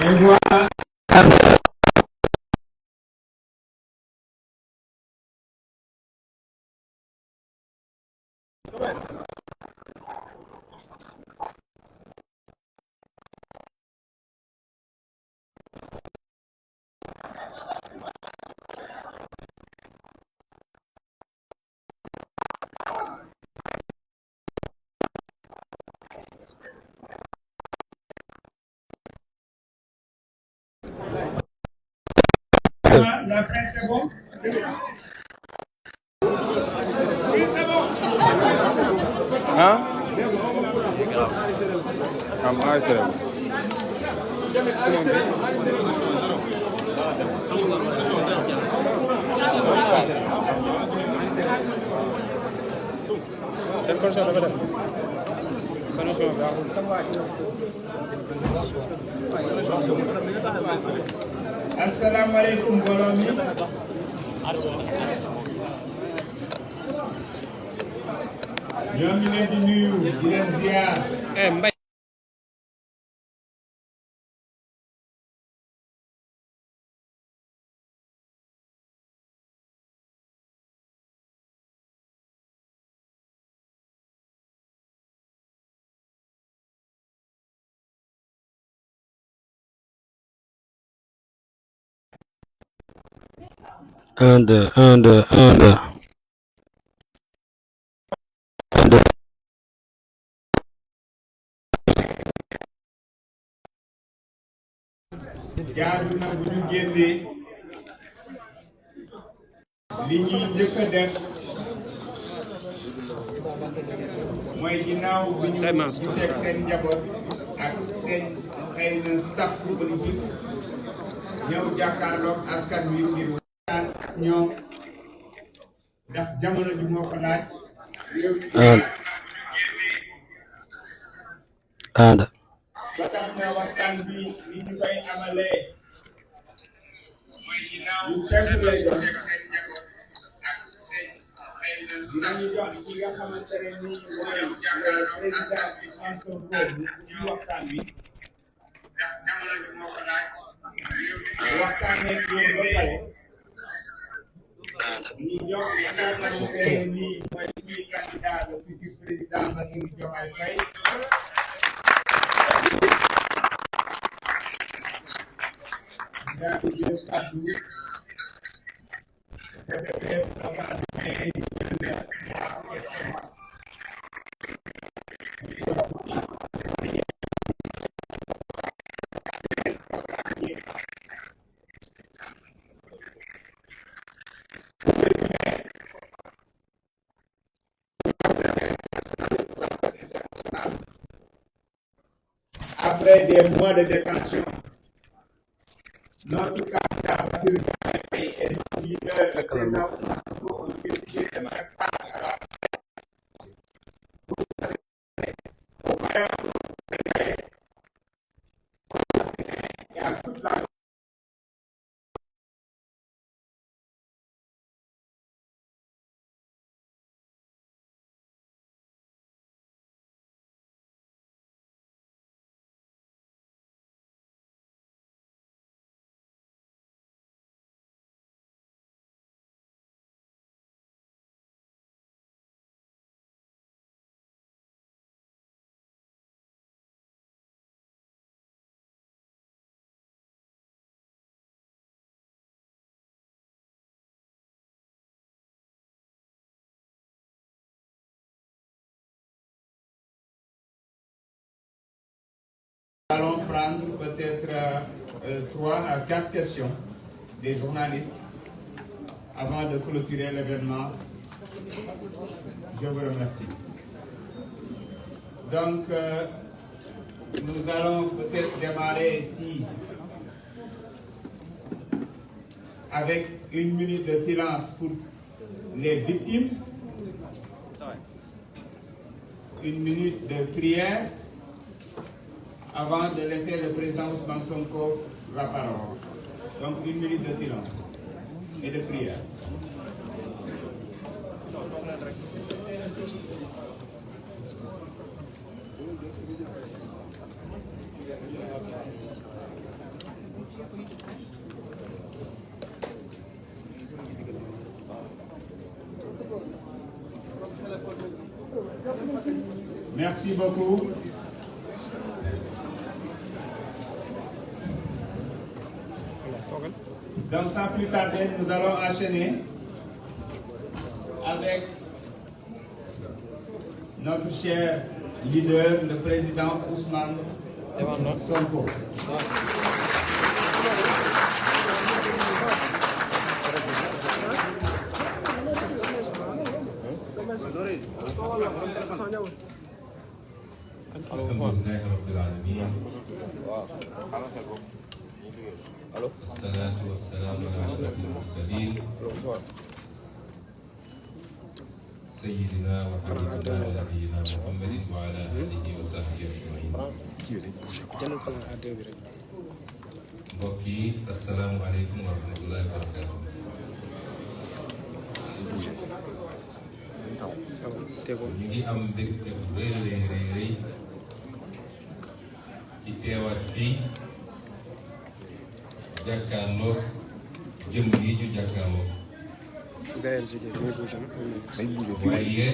Et voilà. La presse, c'est bon? Oui, c'est bon. Hein? Ah, c'est bon. C'est comme ça, madame. Assalamu alaikum mbooloo mi. ñoo ngi leen di nuyu di leen ziar. Un, deux, un, deux, un, deux. Un, deux. jaadu na bu ñu génnee li ñuy njëkk a def mooy ginnaaw bi ñu gisee ak seen njaboot ak seen xëy na staff politique ñëw jàkkaarloog askan wi ngir waxtaan ak ñoom ndax jamono ji moo ko laaj. Anda. ba tax na waxtaan bi li ñu koy amalee mooy ginnaaw yu simple lay doon dinañu jox ki nga xamante ne nii mooy président Ousmane Sonko ñu waxtaan bi ndax jamono bi moo ko laaj waxtaanee ak yéen ba pare ñu jox ki nga xamante ne nii mooy suñu candidat le futur président Bassirou Diomaye Faye après des mois de détention, notre candidat Bassirou Diomaye Faye est notre leader, le président Ousmane Sonko, ont décidé de mettre face à la et à toute la Nous allons prendre peut-être 3 à 4 questions des journalistes avant de clôturer l'événement. Je vous remercie. Donc, nous allons peut-être démarrer ici avec 1 minute de silence pour les victimes, 1 minute de prière, avant de laisser le président Ousmane Sonko la parole. Donc 1 minute de silence et de prière. Merci beaucoup. Donc sans plus tarder, nous allons enchaîner avec notre cher leader, le président Ousmane Sonko. alhamdulillahi rabbil alamin assalatu wassalamu ala ashrafil mursalin sayyidina wa habibina wa nabiyyina muhammadin wa ala alihi wa sahbihi ajmain. Mbokk yi assalaamu aleykum wa rahmatullahi wa barakatuh. ñu ngi am mbégte bu rëy ci teewaat fii jàkkaarloo jëm yi ñu jàkkaarloo waaye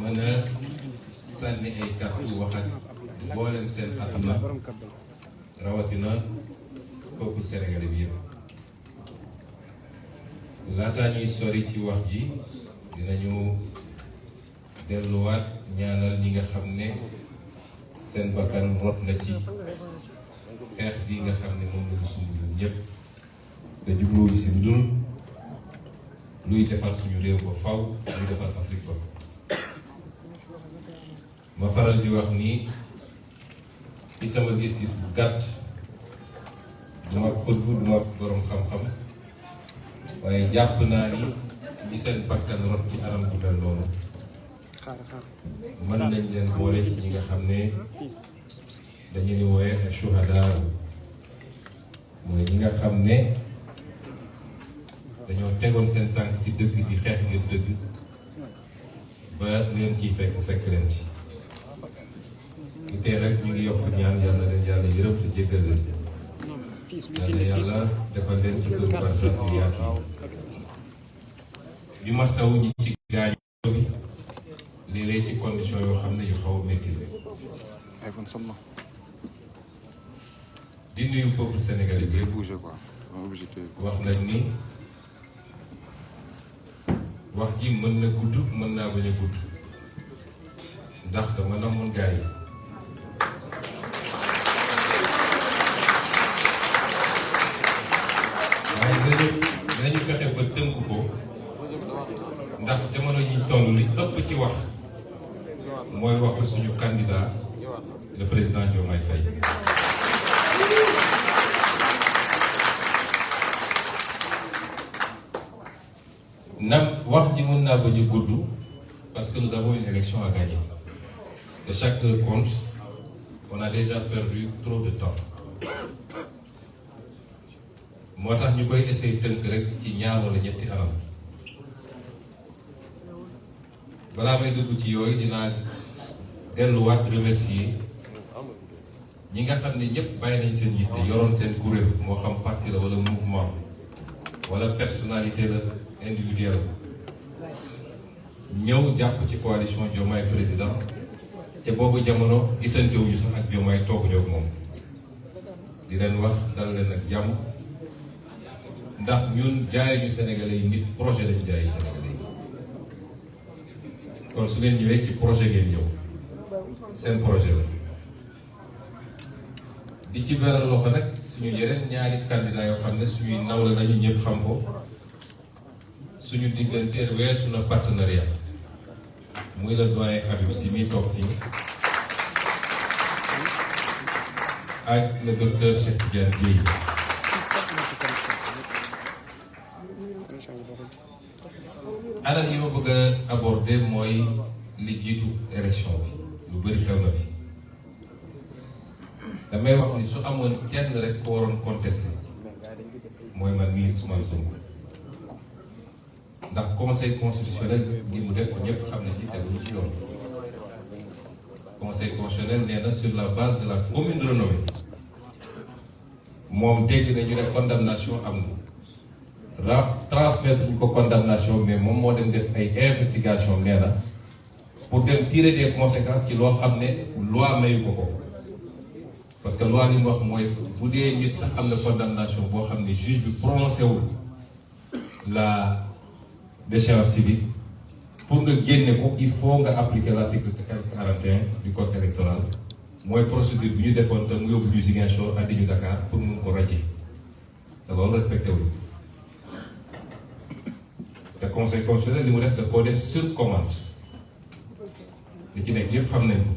mën a sànni ay kàddu wax ak mboolem seen àdduna rawatina peuple sénégalais bi yëpp. laataa ñuy sori ci wax ji dinañu delluwaat ñaanal ñi nga xam ne seen bakkan rot na ci xeex bi nga xam ne moom la ñu sumb ñun ñëpp te jubluwuñu si dul luy defar suñu réew ba faw luy defar Afrique ba. ma faral di wax nii ci sama gis-gis bu gàtt du ma xutbu du ma borom xam-xam waaye jàpp naa ni ñi seen bakkan rot ci anam bu mel noonu mën nañ leen boole ci ñi nga xam ne dañu ni wooye ay shuhadaa mooy ñi nga xam ne dañoo tegoon seen tànk ci dëgg di xeex ngir dëgg ba leen ciy fekk leen ci. ñu tey rek ñu ngi yokk ñaan yàlla leen yàlla yërëm te jéggal leen yàlla defal leen ci kër barsa yu yaatu yi di masawu ñi ci gaañu bi léeg-léeg ci condition yoo xam ne yu xaw a métti la di nuyu peuple sénégalais bi wax nañ ni wax ji mën na gudd mën naa bañ a gudd ndax dama namoon gaa yi waaye dinañu fexe ba tënk ko ndax jamono yi toll li ëpp ci wax mooy waxu suñu candidat le président Diomaye Faye. nam wax ji mën naa bañ a gudd parce que nous avons une élection à gagner et chaque heure compte. On a déjà perdu trop de temps moo tax ñu koy essayer tënk rek ci ñaar wala ñetti anam balaa may dugg ci yooyu dinaa delluwaat remercier ñi nga xam ne ñëpp bàyyi nañ seen yitte yoroon seen kuréel moo xam parti la wala mouvement wala personnalité la individuelle ñëw jàpp ci coalition Diomaye président te boobu jamono gisantewuñu sax ak Diomaye tooguñu ak moom di leen wax dal leen ak jàmm ndax ñun jaayuñu Sénégalais yi nit projet lañ jaayi Sénégalais yi kon su ngeen ñëwee ci projet ngeen ñëw seen projet la di ci beral loxo nag suñu yeneen ñaari candidat yoo xam ne suñuy nawla lañu ñëpp xam ko suñu diggante weesu na partenariat muy la doyen Habib Sy mi toog fii ak le docteur Cheikh Tidiane Dièye anam yi ma bëgg a aborder mooy li jiitu élection bi lu bëri xew na fi damay wax ni su amoon kenn rek ko waroon contesté mooy man mii Ousmane Sonko ndax conseil constitutionnel li mu def ñëpp xam nañ ci teguñu ci yoon conseil constitutionnel nee na sur la base de la commune renommée moom dégg nañu ne condamnation am na transmettre ñu ko condamnation mais moom moo dem def ay investigation nee na pour dem tirer des conséquences ci loo xam ne loi mayu ko ko parce que loi li mu wax mooy bu dee nit sax am na condamnation boo xam ne juge bi prononcé wul la déchéance civique pour nga génne ko il faut nga appliquer l'article 41 du code électoral mooy procédure bi ñu defoon te mu yóbbu ñu Ziguinchor andi ñu Dakar pour mun ko radier te loolu respecté wuñ te conseil constitutionnel li mu def da koo def sur commande li ci nekk yëpp xam nañ ko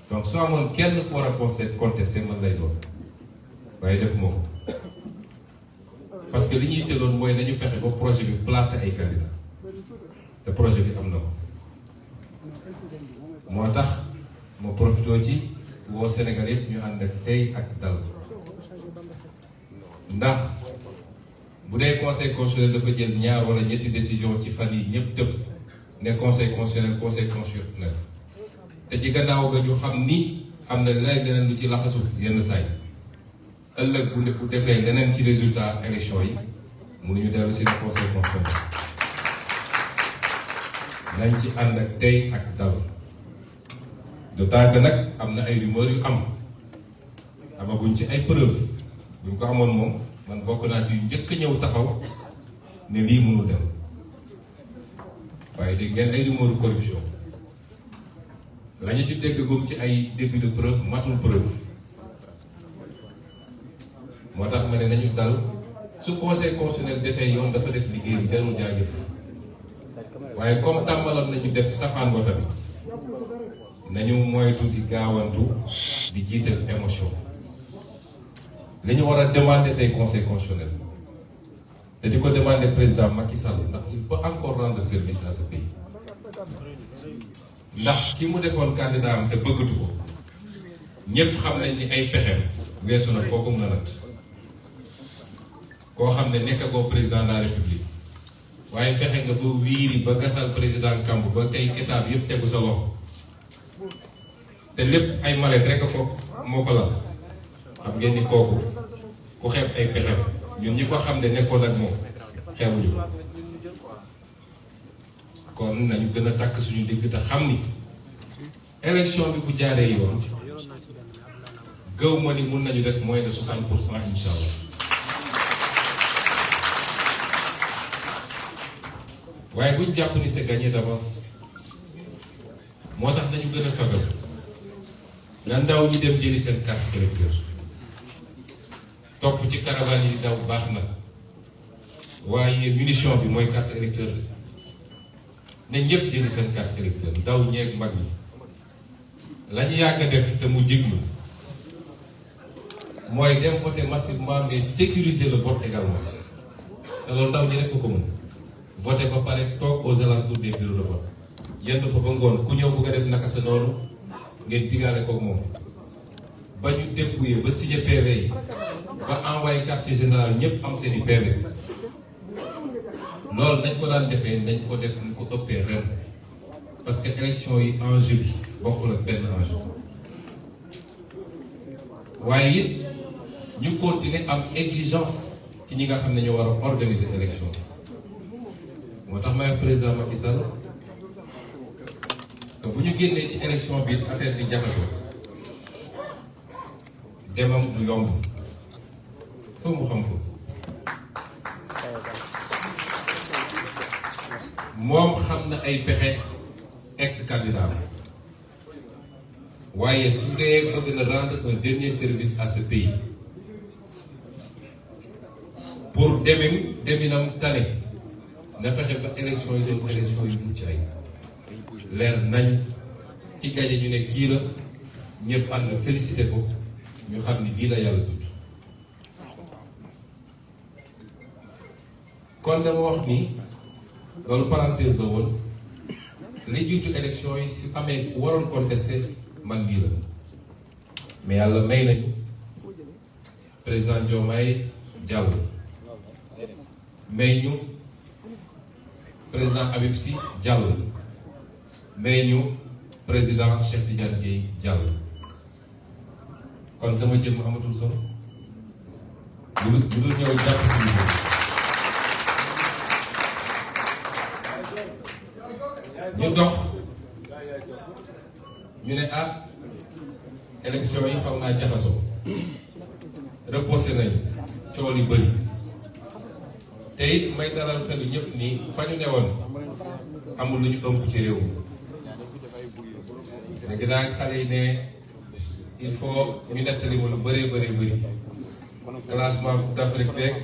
donc soo amoon kenn ku war a contesté man lay doon waaye def moo ko parce que li ñuy tëloon mooy nañu fexe ba projet bi placé ay candidats te projet bi am na ko moo tax ma profité ci woo Sénégal yëpp ñu ànd ak tey ak dal ndax bu dee conseil constitutionnel dafa jël ñaar wala ñetti décision ci fan yi ñëpp tëb ne conseil constitutionnel te ci gannaaw ga ñu xam ni am na leneen lu ci laxasu yenn saay ëllëg bu defee leneen ci résultat élection yi mënuñu dellu si conseil constitutionnel nañ ci ànd ak tey ak dal d'autant que nag am na ay rumeurs yu amaguñ ci ay preuve buñ ko amoon moom man bokk naa ci njëkk ñëw taxaw ne lii mënul dem waaye dégg ngeen ay rumeurs corruption lañu ci dégg gum ci ay début de preuve matul preuve moo tax ma ne nañu dal su conseil constitutionnel defee yoon dafa def liggéey bi jarul jaajëf waaye comme tàmbaloon nañu def safaan boo tamit nañu moytu di gaawantu di jiital émotion li ñu war a demander tey conseil constitutionnel te di ko demander président Macky Sall ndax il peut encore rendre service à ce pays ndax ki mu defoon candidat am te bëggatu ko ñépp xam nañ ni ay pexem weesu na foo ko mën a natt koo xam ne nekkagoo président de la république waaye fexe nga ba wiiri ba gasal président kamb ba tey état bi yëpp tegu sa loxo te lépp ay mallette rek ko moo ko lal xam ngeen ni kooku ku xeeb ay pexem ñun ñi ko xam ne nekkoon ak moom xeebuñu kon nañu gën a takk suñu digg te xam ni élection bi bu jaaree yoon gëw ma ni mun nañu def moins de 60% incha allah waaye buñ jàpp ni c'est gagné d'avance moo tax nañu gën a fagal na ndaw ñi dem jëli seen carte électeur topp ci caravane yi daw baax na waaye munition bi mooy carte électeur ne ñëpp jëli seen carte électeur ndaw ñeeg mag ñi la ñu yàgg a def te mu jig mooy dem voter massivement mais sécuriser le vote également te loolu ndaw ñi rek ko mën voter ba pare toog aux alentours des bureaux de vote yenn fa ba ngoon ku ñëw bëgg a def naka sa noonu ngeen digaale koog moom ba ñu dépouiller ba signer PV yi ba envoyé quartier général ñëpp am seen i PV loolu nañ ko daan defee nañ ko def ñu ko ëppee ren parce que élection yi enjeu bi bokkul ak benn enjeu waaye it ñu continuer am exigence ci ñi nga xam ne ñoo war a organiser élection moo tax may président Macky Sall que bu ñu génnee ci élection bi affaire bi jaxasoo demam du yomb foofu mu xam ko moom xam na ay pexe ex candidat waaye su dee bëgg na rendre un dernier service à ce pays pour deminam tane na fexe ba élection yi doon élection yu mucc ay leer nañ ci gañe ñu ne kii la ñëpp ànd félicité ko ñu xam ni bii la yàlla tudd kon dama wax ni loolu parenthèse la woon li jiitu élection yi si amee waroon contesté man bii la mais yàlla may nañu président Diomaye Diallo may ñu président Habib Sy Diallo may ñu président Cheikh Tidiane Gueye Diallo kon sama jëmm amatul solo lu dul ñëw jàpp ci ñu dox ñu ne ah élection yi xaw naa jaxasoo reporté nañu coow li bëri te it may dalal xelu ñëpp ni fa ñu newoon amul lu ñu ëmb ci réew mi léegi nag xale yi ne il faut ñu nettali ma lu bëree bëri classement Coupe d'Afrique beeg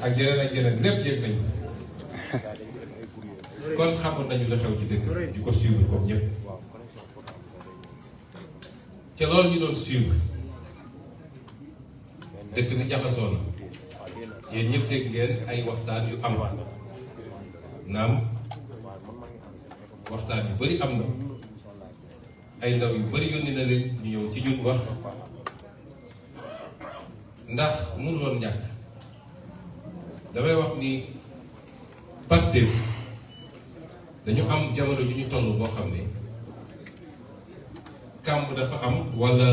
ak yeneen lépp yëg nañu kon xamoon nañu la xew ci dëkk di ko suivre comme ñëpp ca loolu ñu doon suivre dëkk ni jaxasoo na yéen ñëpp dégg ngeen ay waxtaan yu am naam waxtaan yu bari am na ay ndaw yu bari yónni na leen ñu ñëw ci ñun wax ndax mënu loon ñàkk damay wax ni Pastef dañu am jamono ju ñu toll boo xam ne kàmb dafa am walla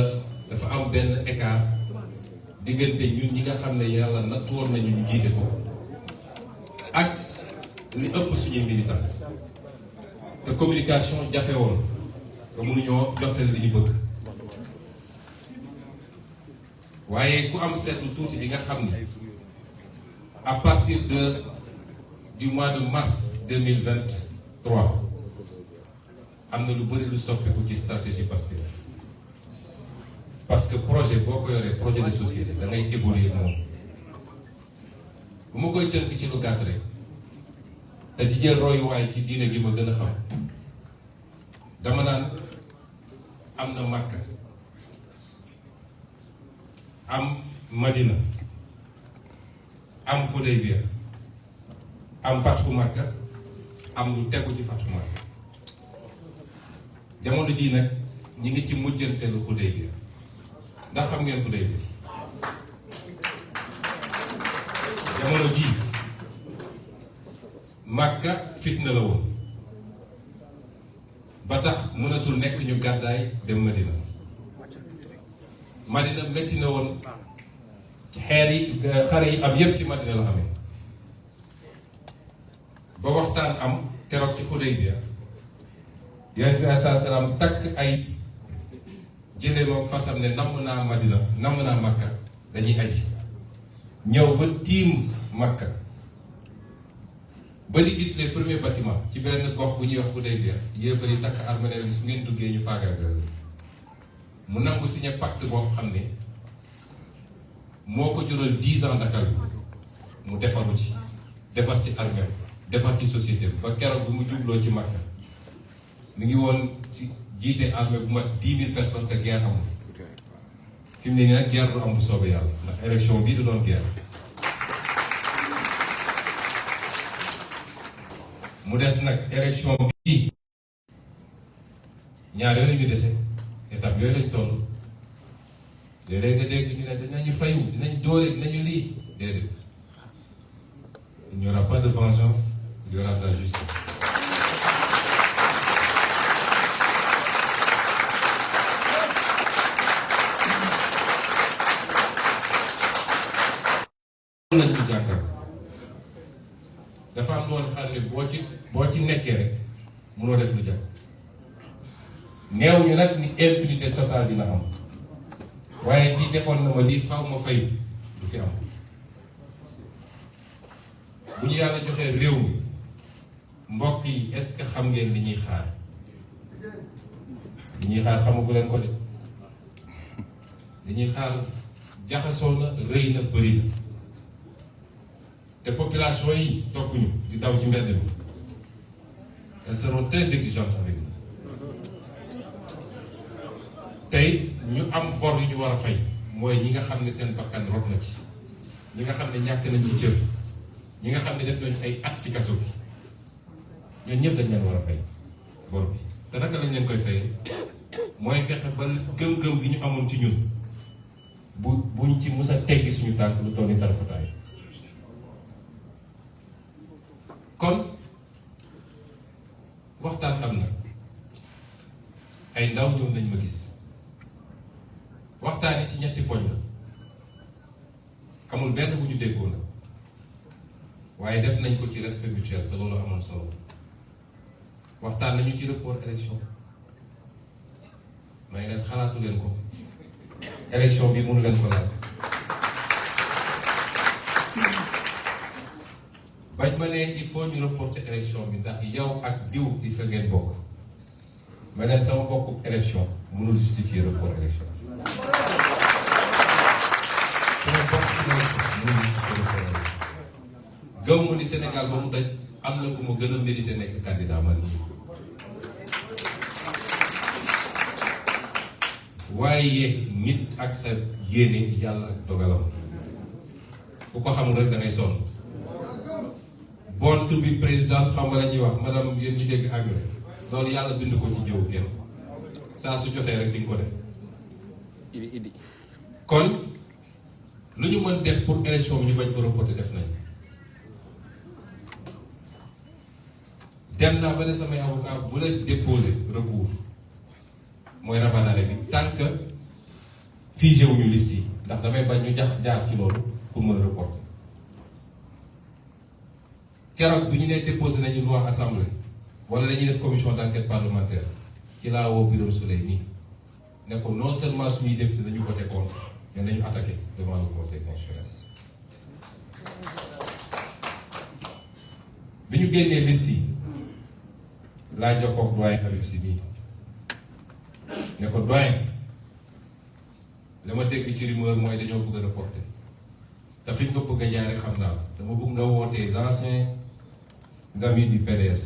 dafa am benn écart diggante ñun ñi nga xam ne yàlla nattu woon nañu ñu jiite ko ak li ëpp suñuy militant te communication jafe woon ba mënuñoo jottali li ñu bëgg waaye ku am seetlu tuuti di nga xam ne à partir du mois de mars 2023 am na lu bëri lu soppeeku ci stratégie Pastef parce que projet boo ko yoree projet de société da ngay évoluer moom bu ma koy tënk ci lu gàtt rek te di jël royuwaay ci diine gi ma gën a xam dama naan am na Makka am Madina am Hudaybiya am Fathu Makka am lu tegu ci Fathu Makka jamono jii nag ñi ngi ci mujjanteelu Hudaybiya ndax xam ngeen Hudaybiya jamono jii Makka fitna la woon ba tax mënatul nekk ñu gàddaay dem Madina Madina metti na woon ci xare yi am yépp ci Madina la xamee ba waxtaan am keroog ci Hudaybiya Yonent bi alayhi salaam takk ay jëlee moom fasam ne namm naa Madina namm naa Makka dañuy aji ñëw ba tiim Makka ba di gis les premiers bâtiments ci benn gox bu ñuy wax Hudaybiya yéefar yi takk armée ne su ngeen duggee ñu faagaagal mu nangu signé pacte boo xam ne moo ko jural 10 ans Dakar bi mu defaru ci defar ci armée defar ci société ba keroog bi mu jubloo ci Makka mi ngi woon ci jiite armée bu mat 10 000 personnes te guerre amul fi mu ne nii nag guerre du am bu soobee yàlla ndax élection bii du doon guerre mu des nag élection bii ñaar yooyu ñu dese étape yooyu lañ toll léeg-léeg nga dégg ñu ne dinañu fayu dinañ dóore dinañu lii déedéet il n'y aura pas de vengeance il y aura de la justice. nañ ko jàngal dafa am loolu xam ne boo ci nekkee rek mënoo def lu jàpp neew ñu nag ni impunité totale dina am waaye ci defoon na ma lii faw ma fayu du fi am bu ñu yàlla joxee réew mi mbokk yi est-ce que xam ngeen li ñuy xaar xamagu leen ko de li ñuy xaar jaxasoo na rëy na bëri na te population yi toppuñu di daw ci mbedd mi elles seront très exigeantes avec nous tey ñu am bor yu ñu war a fay mooy ñi nga xam ne seen bakkan rot na ci ñi nga xam ne ñàkk nañ ci cër ñi nga xam ne def nañu ay at ci kaso bi ñooñu ñëpp dañ leen war a fay bor bi te naka lañ leen koy fayee mooy fexe ba gëm-gëm gi ñu amoon ci ñun buñ ci mës a teggi suñu tànk lu toll ni tarafataay kon waxtaan am na ay ndaw ñëw nañ ma gis waxtaan yi ci ñetti poñ la amul benn bu ñu déggoo na waaye def nañ ko ci respect mutuel te loolu amoon solo waxtaan nañu ci report élection may leen xalaatu leen ko élection bi mënu leen ko laaj bañ ma ne il faut ñu reporter élection bi ndax yow ak diw di fa ngeen bokk ma leen sama bokku élection mënul justifier report élection sama bokku élection mënul justifier report élection gëm mu ni Sénégal ba mu daj am na ku ma gën a mérité nekk candidat man waaye nit ak sa yéene yàlla ak dogalam ku ko xamul rek da ngay sonn born to be président xam nga la ñuy wax madame yéen ñu dégg anglais loolu yàlla bind ko ci jëw kenn saa su jotee rek di nga ko def kon lu ñu mën def pour élection bi ñu bañ ko reporter def nañ dem naa ba ne samay avocat bu la déposer recours mooy rabanale bi tant que figé wuñu liste yi ndax damay bañ ñu jaar ci loolu pour mën a reporter keroog bu ñu nee déposé nañu loi assemblée wala dañuy def commission d'enquête parlementaire ci laa woo Birame Souleye nii ne ko non seulement suñuy député dañu voté contre mais nañu attaqué devant le conseil constitutionnel. bi ñu génnee liste yi laa jokkoo ak doyen Habib Sy nii ne ko doyen la ma dégg ci rumeur mooy dañoo bëgg a reporter te fi ñu ko bëgg a jaaree xam naa dama bëgg nga wootee anciens amis du PDS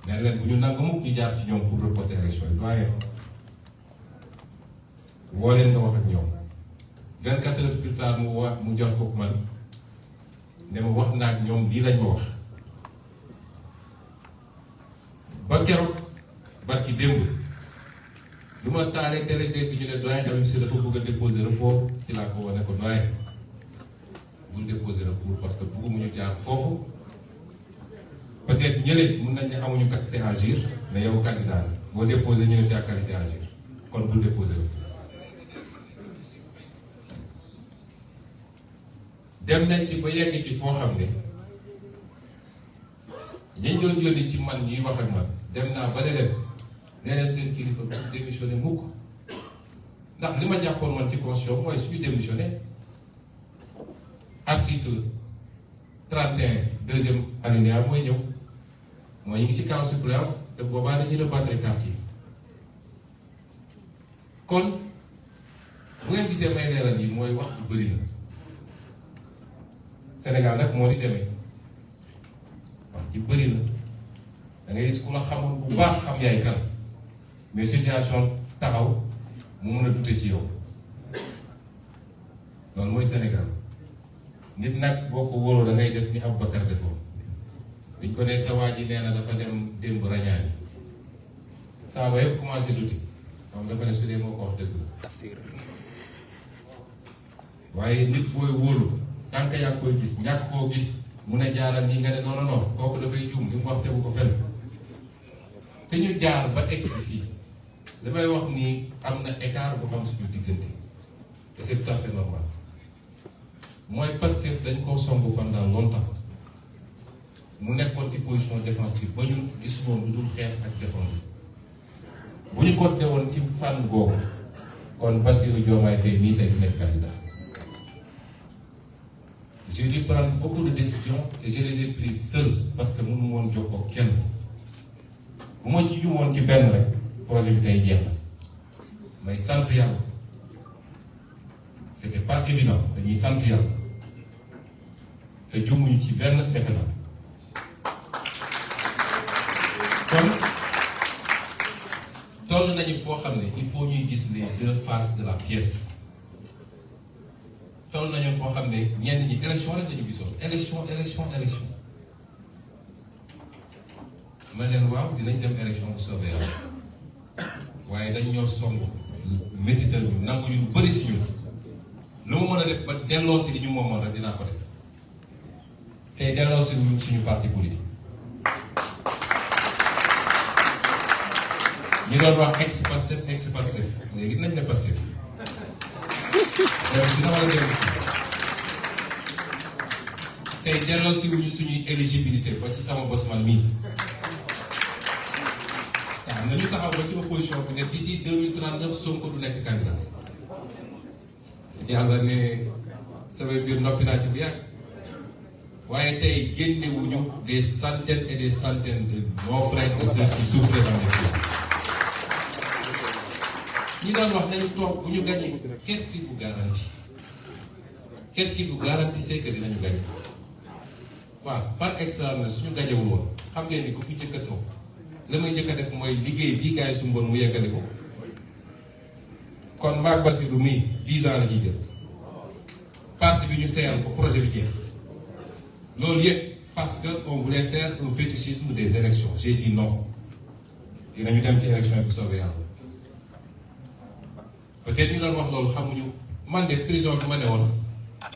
ne leen bu ñu nangu mukk ñu jaar ci ñoom pour reporter élection yi doyen woo leen nga wax ak ñoom 24 heures plus tard mu jox ko man ne ma wax naa ak ñoom lii lañ ma wax ba keroog barki démb lu ma taalee tere dégg ñu ne doyen Habib Sy dafa bëgg a déposer report ci laa ko wane ko doyen bul déposer recours parce que bëggumu ñu jaar foofu peut-être ñële mën nañ ne amuñu qualité à agir mais yow candidat la boo déposer ñu ne tu as qualité à agir kon bul déposer recours. dem nañ ci ba yegg ci foo xam ne ñañ doon yónni ci man ñuy wax ak man dem naa ba ne leen nee leen seen kilifa bu démissionné mukk ndax li ma jàppoon man ci constitution mooy suñu démissionné article 31 deuxième alinéa mooy ñëw mooy ñu ngi ci camp suppléance te boobaa dañuy rebattre carte yi kon bu ngeen gisee may leeral yi mooy wax ci bëri na Sénégal nag moo di demee wax ci bëri na da ngay gis ku la xamoon bu baax xam yaay kan mais situation taxaw mu mën a dute ci yow loolu mooy Sénégal nit nag boo ko wóoroo da ngay def ni Aboubacar defoon biñ ko nee sa waa ji nee na dafa dem démb rañaani saa ba yëpp commencé duti moom dafa ne su dee moo ko wax dëgg la tafsir waaye nit booy wóolu tant que yaa ngi koy gis ñàkk koo gis mun a jaaral nii nga ne non non non kooku dafay juum li mu wax tegu ko fenn te ñu jaar ba egg fii li may wax nii am na écart bu xam suñu diggante et c'est tout à fait normal mooy Pastef dañ koo somb pendant longtemps mu nekkoon ci position défensive ba ñu gis moom lu dul xeex ak défendre bu ñu continué woon ci fànn googu kon Bassirou Diomaye Faye nii tey du nekk candidat. J'ai dû prendre beaucoup de décisions et je les ai prises seul parce que mënu woon jokkoo kenn bu ma ci jumoon ci benn rek projet bi tey jeex na may sant yàlla c'était pas évident dañuy sant yàlla te jumuñu ci benn defe na kon toll nañu foo xam ne il faut ñuy gis les deux faces de la pièce. toll nañu foo xam ne ñenn ñi élection rek dañu gisoon élection ma leen waaw dinañ dem élection bu soobee yàlla waaye dañ ñoo song métital ñu nangu ñu bëri si ñun lu ma mën a def ba delloo si li ñu moomoon rek dinaa ko def tey delloo si suñu parti politique ñu doon wax ex-Pastef léegi dinañ ne Pastef dina war a dem tey delloo si wuñu suñuy éligibilité ba ci sama bos man mii waaw nañu taxaw ba ci opposition bi ne d'ici 2039 Sonko du nekk candidat yàlla ne sama biir noppi naa ci bu yàgg waaye tey génnewuñu des centaines et des centaines de nos frères et sœurs qui souffrent dans les pays. ñi doon wax nañu toog bu ñu gagné qu'est-ce qui vous garantit qu'est-ce qui vous garantissait que dinañu gagné waaw par exemple suñu gañewul woon xam ngeen ni ku fi njëkk a toog la may njëkk a def mooy liggéey bii gars yi su mboon mu yeggale ko kon maag Bassirou mii 10 ans la ñuy jël parti bi ñu seyal ko projet bi jeex loolu yëpp parce que on voulait faire un fétichisme des élections j'ai dit non dinañu dem ci élection bi soobee yàlla peut-être ñu doon wax loolu xamuñu man de prison bi ma ne woon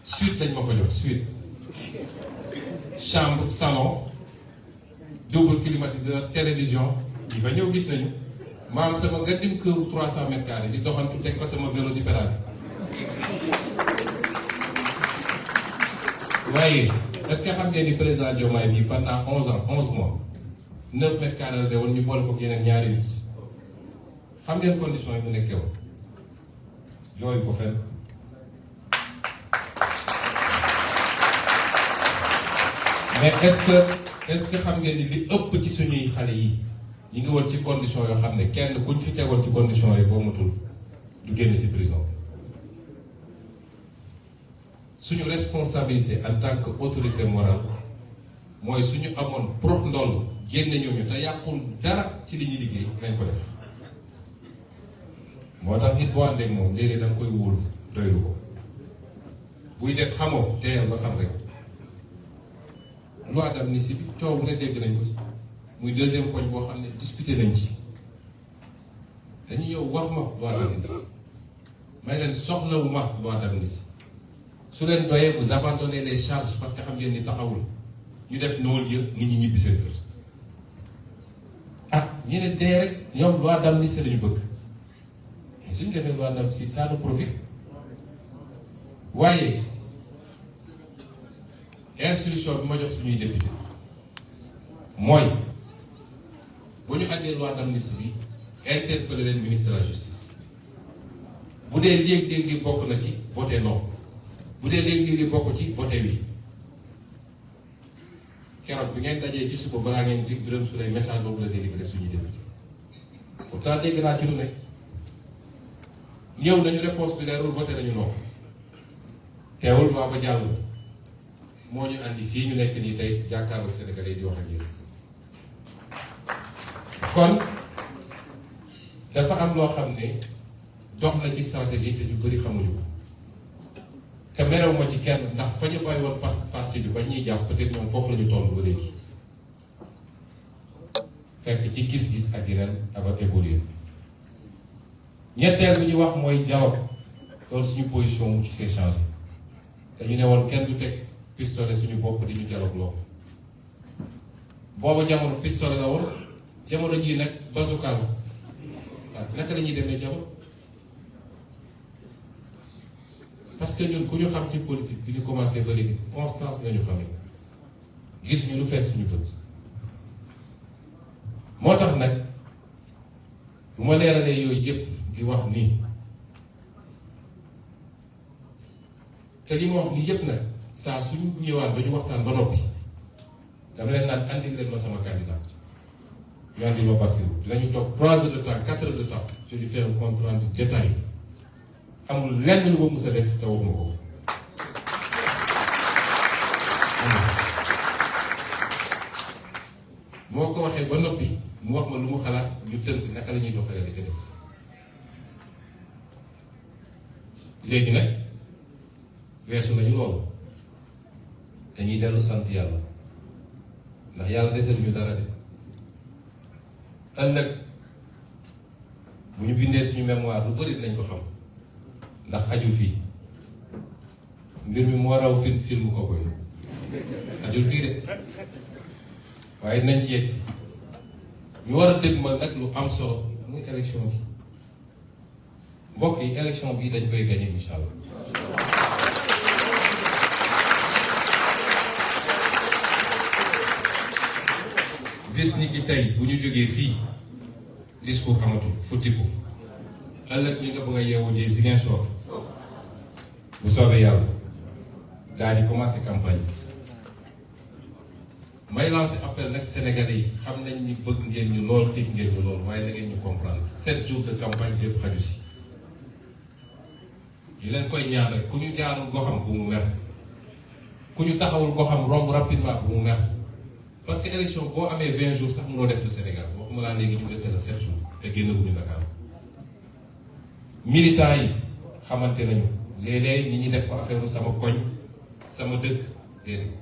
suite lañ ma ko jox suite chambre salon double climatiseur télévision yi fa ñëw gis nañu ma am sama gaddim këru 300 mètres carrés di doxantu teg fa sama vélo di pédale waaye est-ce que xam ngeen ni président Diomaye bi pendant 11 ans 11 mois 9 mètres carrés la de woon ñu boole ko yeneen ñaari nit xam ngeen condition yi mu nekkee woon yooyu ko fenn mais est-ce que xam ngeen ni li ëpp ci suñuy xale yi ñu ngi woon ci condition yoo xam ne kenn kuñ fi tegoon ci condition yi boo matul du génn ci prison suñu responsabilité en tant que autorité morale mooy suñu amoon prof ndoll génne ñooñu te yàqul dara ci li ñuy liggéey nañ ko def moo tax nit boo àndeek moom léeg-léeg da nga koy wóolu doylu ko buy def xamoo teyal ba xam rek loi d'amnistie bi coow bu ne dégg nañ ko ci muy deuxième poñ boo xam ne discuté nañ ci dañu ñëw wax ma loi d'amnistie may leen soxlawu ma loi d'amnistie su leen doyee vous abandonnez les charges parce que xam ngeen ni taxawul ñu def non-lieu nit ñi ñibbi seen kër ah ñu ne dee rek ñoom loi d'amnistie lañu bëgg mais suñu defee loi d'amnistie ça nous profite waaye instruction bi ma jox suñuy député mooy bu ñu àndee loi d'amnistie bi interpeller leen ministre de la justice bu dee léeg-léeg bokk na ci voté non bu dee léeg-léeg bokk ci voté oui keroog bi ngeen dajee ci suba balaa ngeen di Birame Souleye message boobu la délivré suñuy député pourtant dégg naa ci lu nekk ñëw nañu réponse bi leerul voté nañu non teewul maa ba jàll moo ñu andi fii ñu nekk nii tey jàkkaarloo Sénégalais di wax ak yéen kon dafa am loo xam ne dox na ci stratégie te ñu bëri xamuñu ko te merew ma ci kenn ndax fa ñu bàyyi woon parti bi ba ñuy jàpp peut-être ñoom foofu la ñu toll ba léegi fekk ci gis-gis ak yeneen aba évoluer ñetteel bi ñu wax mooy dialogue loolu suñu position mu ci s'est changé dañu ne woon kenn du teg pistolet suñu bopp di ñu dialogue loo booba jamono pistolet la woon jamono jii nag bazooka la waaw naka la ñuy demee dialogue parce que ñun ku ñu xam ci politique bi ñu commencé ba léegi constance lañu xamee gis ñu lu fees suñu bët moo tax nag bu ma leeralee yooyu yëpp di wax nii te li ma wax nii yëpp nag saa suñu ñëwaat ba ñu waxtaan ba noppi dama leen naan andil leen ma sama candidat ñu andil ma Bassirou dinañu toog 3 heures de temps 4 heures de temps je lui fais un compte rendu détaillé amul lenn lu ma mës a def te waxuma ko moo ko waxee ba noppi mu wax ma lu mu xalaat ñu tënk naka la ñuy doxalee li ko des léegi nag weesu nañu loolu dañuy dellu sant yàlla ndax yàlla desal ñu dara de ëllëg bu ñu bindee suñu mémoire lu bari dinañ ko xam ndax xajul fii mbir mi moo raw film ko koy xajul fii de waaye dinañ ci yegsi ñu war a dëgmal nag lu am solo muy élection bi mbokk yi élection bi dañ koy gagné incha allah bis ni ki tey bu ñu jógee fii discours amatul futtiku ëllëg ñi nga bëgg a yeewu ji Ziguinchor bu soobee yàlla daal di commencé campagne may lancé appel nag Sénégalais yi xam nañ ni bëgg ngeen ñu lool xiif ngeen ñu lool waaye da ngeen ñu comprendre 7 jours de campagne lépp xaju si di leen koy ñaan rek ku ñu jaarul goxam bu mu mer ku ñu taxawul goxam romb rapidement bu mu mer parce que élection boo amee 20 jours sax mënoo def le Sénégal waxuma laa léegi ñu dese la 7 jours te génnaguñu Dakar militants yi xamante nañu léeg-léeg nit ñi def ko affaire sama koñ sama dëkk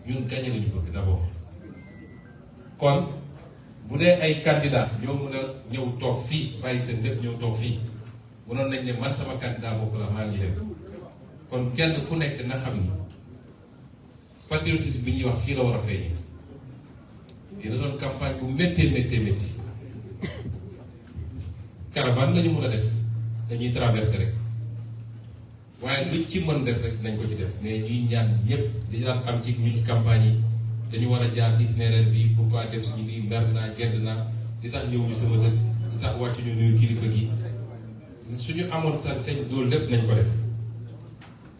ñun gagné lañu bëgg d'abord kon bu dee ay candidat ñoo mën a ñëw toog fii bàyyi seen lépp ñëw toog fii mënoon nañ ne man sama candidat bopp la maa ngi dem kon kenn ku nekk na xam ni patriotisme bi ñuy wax fii la war a feeñee dina doon campagne bu méttee métti caravane lañu mën a def dañuy traverser rek waaye luñ ci mën def rek nañ ko ci def mais ñuy ñaan ñëpp di daan am ci ñu ci campagne yi dañu war a jaar itinéraire bi pourquoi def ñu ni mer naa gedd naa di tax ñëw ñu sama dëkk di tax wàcc ñu nuyu kilifa gi suñu amoon sañ loolu lépp nañ ko def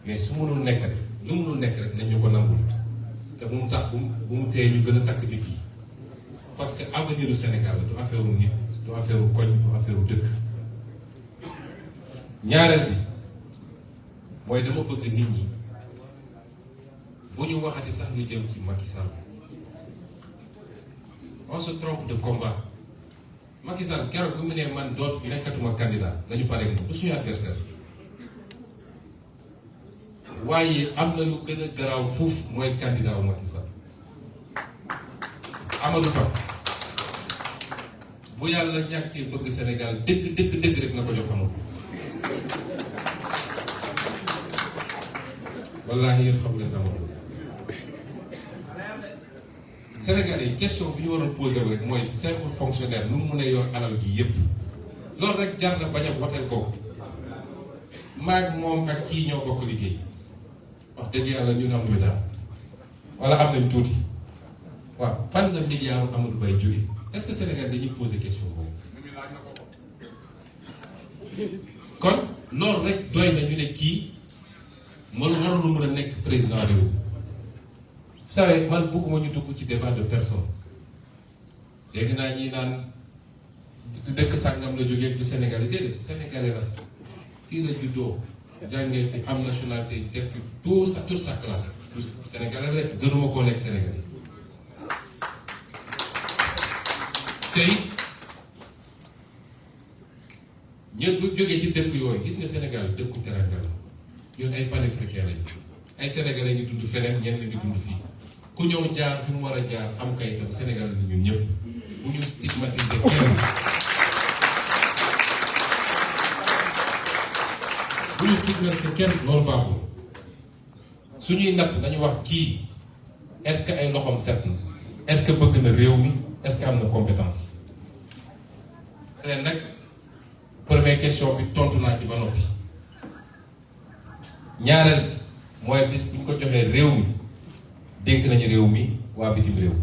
mais su mënul nekk rek lu mënul nekk rek nañ ñu ko nangul te bu mu tax bu mu tee ñu gën a takk nit yi parce que avenir du Sénégal du affaire u nit du affaire u koñ du affaire u dëkk ñaareel bi mooy dama bëgg nit ñi bu ñu waxati sax lu jëm ci Macky Sall on se trompe de combat Macky Sall keroog bi mu ne man doot nekkatuma candidat nañu pare moom du suñu adversaire waaye am na lu gën a garaaw fuuf mooy candidat wu Macky Sall Amadou Ba bu yàlla ñàkkee bëgg Sénégal dëgg rek na ko jox Amadou wallaahi yéen xam leen Amadou Sénégalais yi question bi ñu waroon posé rek mooy simple fonctionnaire nu mu mën a yor alal gi yépp loolu rek jar na bañ a voté ko maag moom ak kii ñoo bokk liggéey wax dëgg yàlla ñun amuñu dara wala am nañ tuuti waaw fan la milliard Amadou Bay jóge est-ce que Sénégal dañuy posé question boobu kon loolu rek doy na ñu ne kii warul lu mën a nekk président réew. Vous savez man bëgguma ñu dugg ci débat de personne dégg naa ñi naan dëkk sàngam la jógee du Sénégalais déedéet Sénégalais la fii la juddoo jàngee fi am nationalité def fi toute sa classe du Sénégalais la gënuma koo nekk Sénégalais tey ñëpp bu jógee ci dëkk yooyu gis nga Sénégal dëkku teranga la ñun ay panafricains lañu ay Sénégalais ñu dund feneen ñenn ñu dund fii ku ñëw jaar fi mu war a jaar am kayitam Sénégal la ñun ñëpp bu ñu stigmatiser kenn bu ñu stigmatiser kenn loolu baaxul suñuy natt dañu wax kii est-ce que ay loxoom set na est-ce que bëgg na réew mi est-ce que am na compétence yi leen nag première question bi tontu naa ci ba noppi ñaareel mooy bis bu ñu ko joxee réew mi dénk nañu réew mi waa bitim réew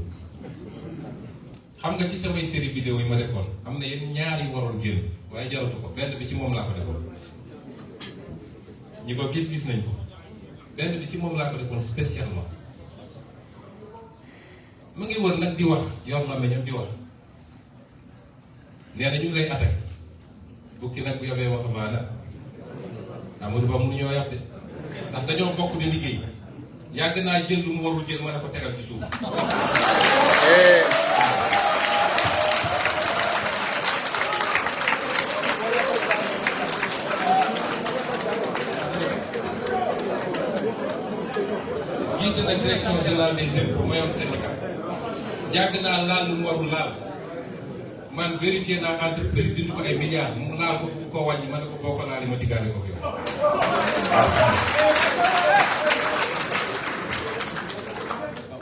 xam nga ci samay série vidéo yi ma defoon am na yenn ñaar yi waroon génn waaye jaratu ko benn bi ci moom laa ko defoon ñi ko gis nañ ko benn bi ci moom laa ko defoon spécialement mu ngi wër nag di wax yor na meñam di wax nee na ñu ngi lay attaqué bukki nag bu yobee waxambaana Amadou Ba mënu ñoo yàpp de ndax dañoo bokk di liggéey yàgg naa jël lu mu warul jël ma ne ko tegal ci suuf jiite na direction générale des impôts ma yor syndicat yàgg naa laal lu mu warul laal man vérifié naa entreprise bi ko ay milliards mu laal ko bu ko wàññi ma ne ko boo ko laalee ma diggaale ko yow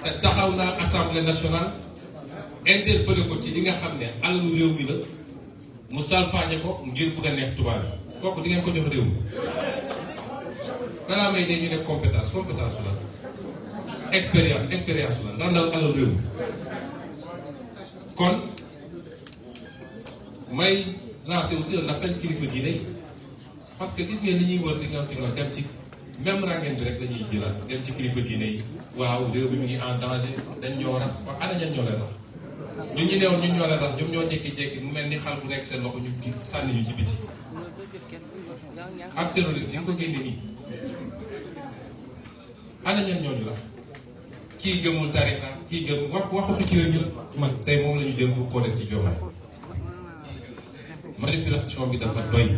te taxaw naa assemblée nationale interpellé ko ci li nga xam ne alalu réew mi la mu salfaañe ko ngir bëgg a neex tubaab yi kooku di ngeen ko jox réew mi balaa may dee ñu ne compétence la expérience la ndax dal alalu réew mi kon may lancer aussi un appel kilifa diine yi parce que gis ngeen li ñuy wër di nga dem ci même rangeen bi rek dañuy jëlaat dem ci kilifa diine yi waaw réew mi ngi en danger dañ ñoo rax wax ana ñan ñoo leen rax ñun ñi neewoon ñun ñoo leen rax ñoom ñoo jékki-jékki mu mel ni xal bu nekk seen loxo ñu sànni ñu ci biti ak terroriste yi nga ko génne nii ana ñan ñooñu la kii gëmul tarixa kii gëm waxatu ci yooyu man tey moom la ñu jël bu ko def ci Diomaye manipulation bi dafa doy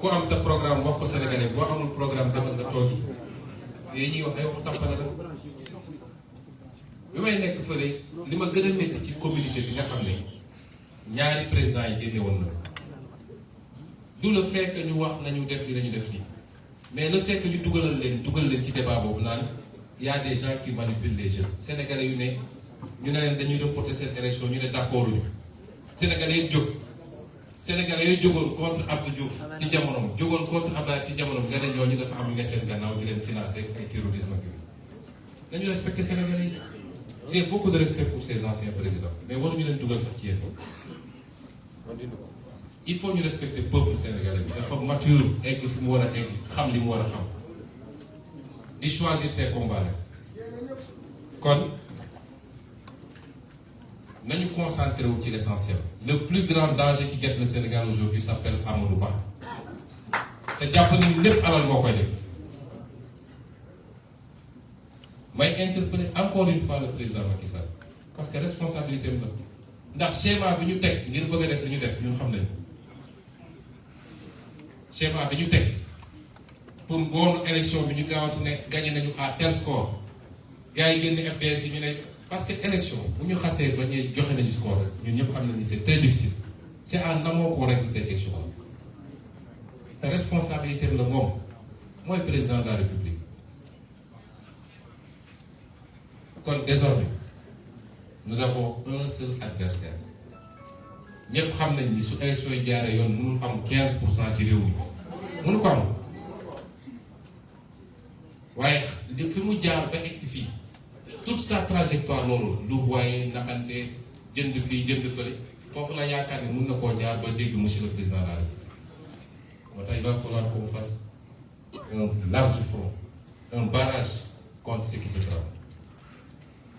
ku am sa programme wax ko Sénégalais boo amul programme demal nga toogi yooyu ñuy wax ay waxu tàmpale la bi may nekk fële li ma gën a métti ci communauté bi nga xam ne ñaari président yi génne woon na du le fait que ñu wax nañu def li nañu def nii mais le fait que ñu dugal leen ci débat boobu naan y a des gens qui manipulent les jeunes sénégalais yu ne ñu ne leen dañuy reporter cette élection ñu ne d'accord uñu sénégalais yi jóg sénégalais yooyu jógoon contre Abdou Diouf ci jamonoom jógoon contre Abdoulaye ci jamonoom nga ne ñooñu dafa am ñu ne seen gannaaw di leen financer ay terrorisme ak yooyu dañu respecter sénégalais yi j'ai beaucoup de respect pour ces anciens présidents mais waruñu leen dugal sax ci yéen il faut ñu respecter peuple sénégalais bi dafa mature egg fi mu war a egg xam li mu war a xam di choisir ses combats nag kon nañu concentré wu ci l'essentiel le plus grand danger qui guette le Sénégal aujourd'hui s'appelle Amadou Ba te jàpp ni lépp alal moo koy def may interpeller encore une fois le président Macky Sall parce que responsabilité am la ndax schéma bi ñu teg ngir bëgg a def li ñu def ñun xam nañu schéma bi ñu teg pour ngoonu élection bi ñu gaawante ne gagné nañu à tel score gars yi génn FDS yi ñu ne parce que élection bu ñu xasee ba ñuy joxe nañu score rek ñun ñëpp xam nañu ni c'est très difficile c'est en amont qu'on règle ces questions te responsabilité bi la moom mooy président de la République kon désormais nous avons un seul adversaire ñëpp xam nañ ni su élection yi jaaree yoon mënul am 15% ci réew mi mënu ko am waaye li fi mu jaar ba egsi fii toute sa trajectoire loolu lu voyé naxante jënd fii jënd fële foofu la yaakaar ne mën na koo jaar ba dégg monsieur le président de la République moo tax il va falloir qu'on fasse un large front un barrage contre ce qui se trame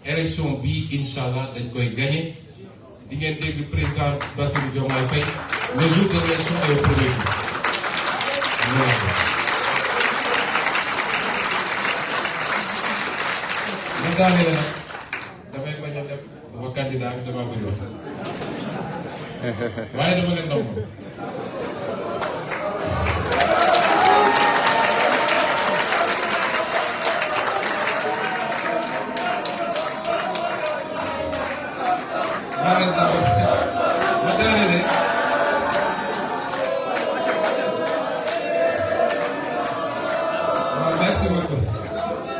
élection bii incha allah dañ koy gagné di ngeen dégg président Bassirou Diomaye Faye le jour de l'élection est au premier tour. ma daanee nag damay bañ a def sama candidat bi damaa bëri wax waaye dama leen nangu.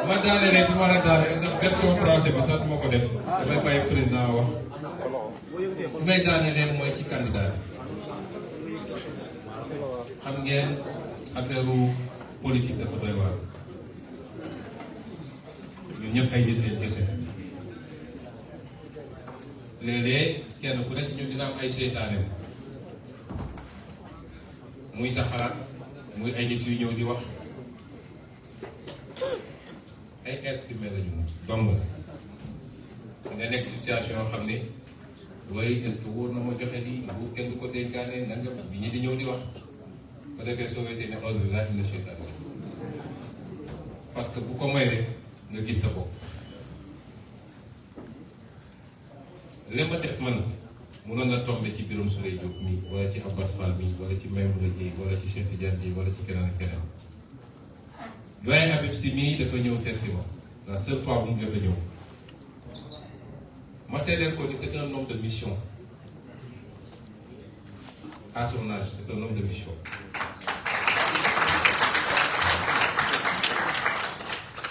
ma daane rek fi ma la daane ndax version français bi sax moo ko def damay bàyyi président wax fi may daane leen mooy ci candidat bi xam ngeen affaire politique dafa doy waar ñun ñëpp ay nit lañ kese léeg-léeg kenn ku nekk ci ñun dina am ay seytaane muy sa xalaat muy ay nit yu ñëw di wax ay être humain lañu dong la nga nekk situation yoo xam ne waaye est-ce que wóor na ma joxe lii nguur kenn du ko dénkaane nanga bi ñi di ñëw di wax ba defee soo wetee ne auzu billaahi mina shaytaani parce que bu ko may rek nga gis sa bopp li ma def man mënoon na tombe ci Birame Souleye Diop mi wala ci Abbas Fall mi wala ci Maïmouna Dièye wala ci Cheikh Tidiane Dièye wala ci keneen ak keneen doyen Habib Sy mii dafa ñëw seet si ma la seule fois bu mu jot a ñëw ma seedeel ko ni c'est un homme de mission à son âge c'est un homme de mission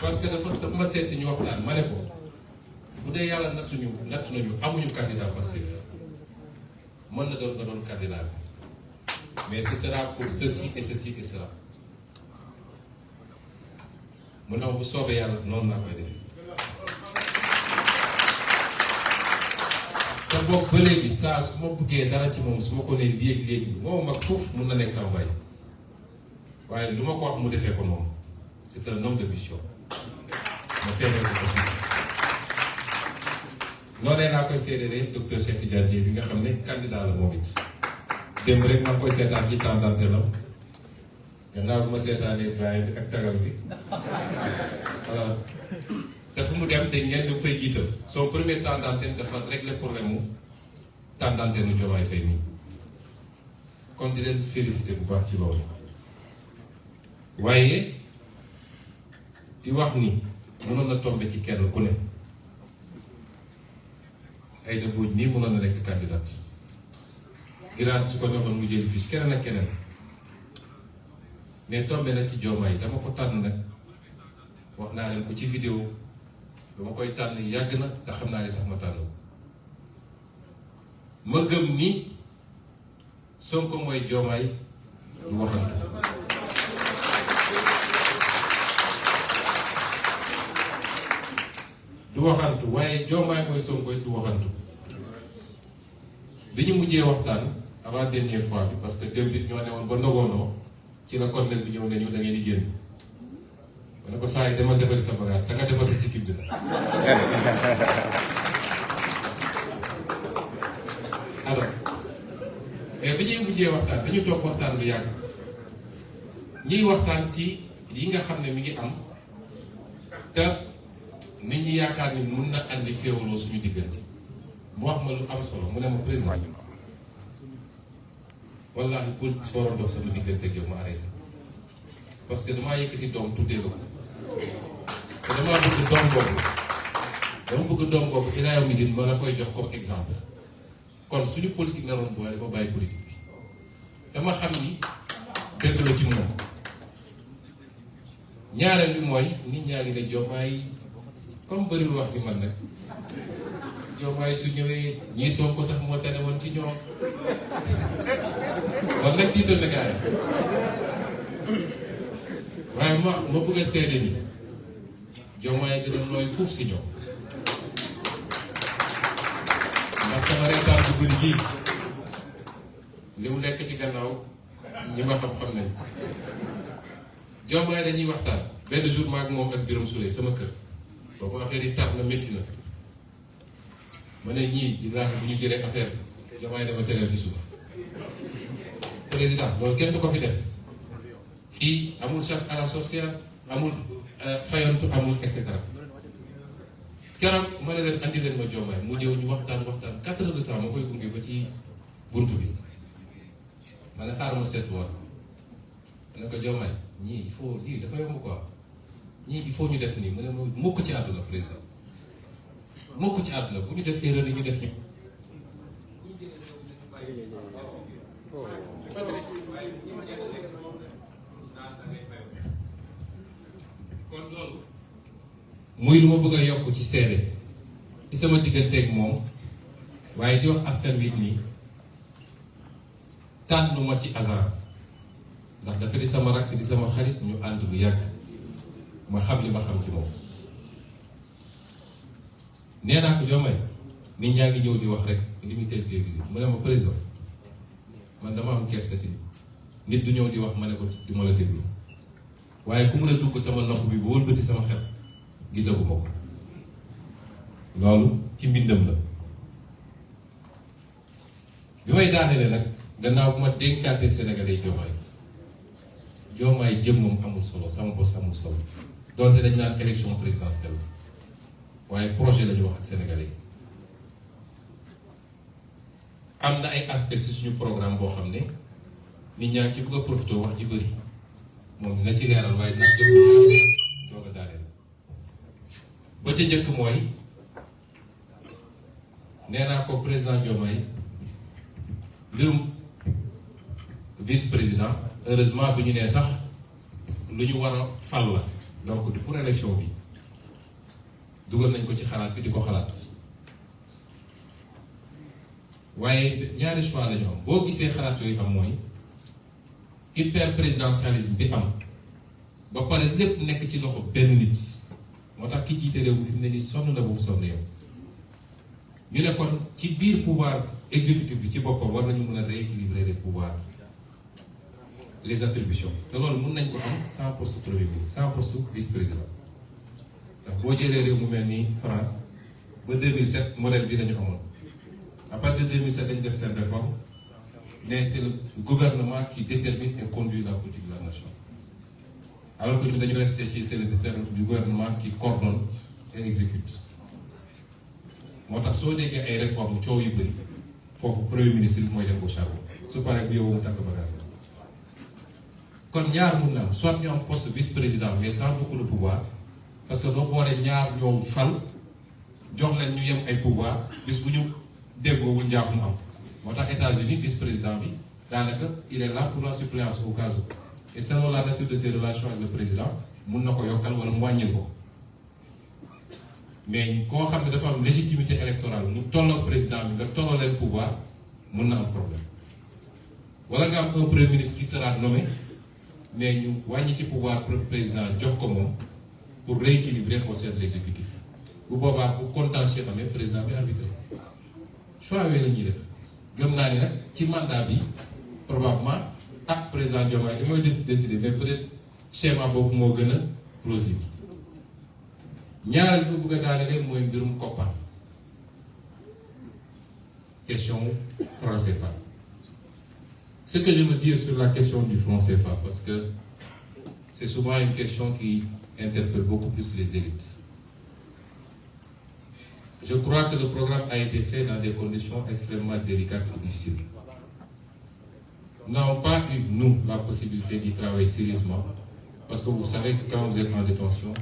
parce que dafa ma seeti ñu waxtaan ma ne ko bu dee yàlla nattu nañu amuñu candidat passif mën na doon nga doon candidat bi mais ce sera pour ceci et ceci et cela mu ne bu soobee yàlla noonu laa koy def te boobu ba léegi saa su ma bëggee dara ci moom su ma ko nee léegi moom mag foofu mun na nekk sama baay waaye lu ma ko wax mu defee ko moom c'est un homme de mission ma seedeel ko aussi noonee laa koy seedelee docteur Cheikh Tidiane Dièye bi nga xam ne candidat la moom it démb rek maa ngi koy seetaan ci temps d'antenne am gannaaw bi ma seetaanee baay bi ak tagal bi voilà dafa mu dem dañ ngeen di fay jiital son premier temps d'antenne dafa régler problème mu temps d'antenne nu Diomaye Faye nii kon di leen félicité bu baax ci loolu waaye di wax ni mënoon na tombe ci kenn ku ne Aïda Mbodj nii mënoon na nekk candidat grâce su ko neexoon mu jëli fiche keneen ak keneen mais tombe na ci Diomaye dama ko tànn nag wax naa leen ko ci vidéo dama koy tànn yàgg na te xam naa li tax ma tànn ma gëm ni Sonko mooy Diomaye du waxantu du waxantu waaye Diomaye mooy Sonko du waxantu bi ñu mujjee waxtaan avant dernière fois bi parce que démb it ñoo ne woon ba ndogoonoo ci la colonel bi ñëw ne ñu da ngeen di génn ma ne ko saa yi demal defari sa bagage da nga defar sa sikkim dina alors mais bi ñuy mujjee waxtaan dañu toog waxtaan lu yàgg ñuy waxtaan ci yi nga xam ne mi ngi am te nit ñi yaakaar ni mun na andi féewaloo suñu diggante mu wax ma lu am solo mu ne ma président wallaahi pour sooroon dox sama diggante ak yow ma arrêté parce que damaa yëkkati doom tuddee la ko te damaa bëgg doom boobu ilaa yow mi din ma la koy jox comme exemple kon suñu politique naroon boole ma bàyyi politique bi dama xam ni dëgg la ci moom ñaareel bi mooy nit ñaa ngi ne Diomaye comme bëriwul wax bi man nag Diomaye su ñëwee ñii Sonko sax moo tane woon ci ñoom kon nag tiital na gars yi waaye ma bëgg a seede ni Diomaye gënoon nooy fuuf si ñoom ndax sama reetaan bu bëri gii li mu lekk ci gannaaw ñi ma xam-xam nañ Diomaye dañuy waxtaan benn jour maag moom ak Birame Souleye sama kër boobu affaire yi tar na métti na ma ne ñii dinaa bu ñu jëlee affaire bi Diomaye dama tegal ci suuf président loolu kenn du ko fi def fii amul chasse à la sorcière amul fayantu amul et cetera keroog ma ne leen andi leen ma Diomaye mu ñëw ñu waxtaan 4 heures de temps ma koy gunge ba ci buntu bi ma ne xaaral ma seetluwaat ma ne ko Diomaye ñii il faut lii dafa yomb quoi ñii il faut ñu def nii mu ne ma mukk ci àdduna président mukk ci àdduna bu ñu def erreur yi ñu def ñu. kon loolu muy lu ma bëgg a yokk ci seede ci sama digganteeg moom waaye di wax askan wi nii tànnuma ci hasard ndax dafa di sama rakk di sama xarit ñu ànd lu yàgg ma xam li ma xam ci moom nee naa ko Diomaye nit ñaa ngi ñëw di wax rek limité télévision mu ne ma président man dama am kersati nit du ñëw di wax ma ne ko di ma la déglu waaye ku mun a dugg sama nopp bi ba wëlbati sama xel gisaguma ko loolu ci mbindam la bi may daanelee nag gannaaw bu ma dénkaatee Sénégalais Diomaye jëmmam amul solo sama bos amul solo donte dañ naan élection présidentielle waaye projet la ñu wax ak Sénégalais am na ay aspects ci suñu programme boo xam ne nit ñaa ngi ci bëgg a profité wax ji bëri moom dina ci leeral waaye dina doog a daaneel ba ca njëkk mooy nee naa ko président Diomaye mbirum vice président heureusement bu ñu nee sax lu ñu war a fal la donc du pour élection bi dugal nañ ko ci xalaat bi di ko xalaat waaye ñaari choix la ñu am boo gisee xalaat yooyu am mooy hyper présidentialisme bi am ba pare lépp nekk ci loxo benn nit moo tax ki jiite réew mi fi mu ne nii sonn na bu sonn yow ñu ne kon ci biir pouvoir exécutif bi ci boppam war nañu mën a rééquilibrer les pouvoirs les attributions te loolu mën nañ ko am sans poste premier ministre sans poste vice-président ndax boo jëlee réew mu mel ni France ba 2007 modèle bi dañu amoon à partir de 2007 dañu def seen réforme mais c'est le gouvernement qui détermine et conduit la politique de la nation alors que nous dañu resté ci c'est le du gouvernement qui coordonne et exécute moo tax soo déggee ay réformes coow yu bëri foofu premier ministre bi mooy dem au charbon su paree bu yow mu tànk bagage kon ñaar mun na am soit ñu am poste vice-président mais sans beaucoup de pouvoir parce que doo boole ñaar ñoo fal jox leen ñu yem ay pouvoir bis bu ñu déggoowul njaaxum am moo tax États-Unis vice-président bi daanaka il est là pour la suppléance au cas où et selon la nature de ses relations avec le président mun na ko yokkal wala mu wàññil ko mais koo xam ne dafa am légitimité électorale mu tolloo président bi nga tolloo leen pouvoir mun na am problème wala nga am un premier ministre qui sera nommé mais ñu wàññi ci pouvoir président jox ko moom pour rééquilibrer au sein de l'exécutif bu boobaa bu contentieux amee président bi arbitré choix yooyu la ñuy def gëm naa ni nag ci mandat bi probablement ak président Diomaye li mooy décider mais peut-être schéma boobu moo gën a plausible ñaareel bi bëgg a daanelee mooy mbirum koppar question franc CFA. Ce que je veux dire sur la question du franc CFA, parce que c'est souvent une question qui interpelle beaucoup plus les élites. Je crois que le programme a été fait dans des conditions extrêmement délicates et difficiles. Nous n'avons pas eu, nous, la possibilité d'y travailler sérieusement, parce que vous savez que quand vous êtes en détention,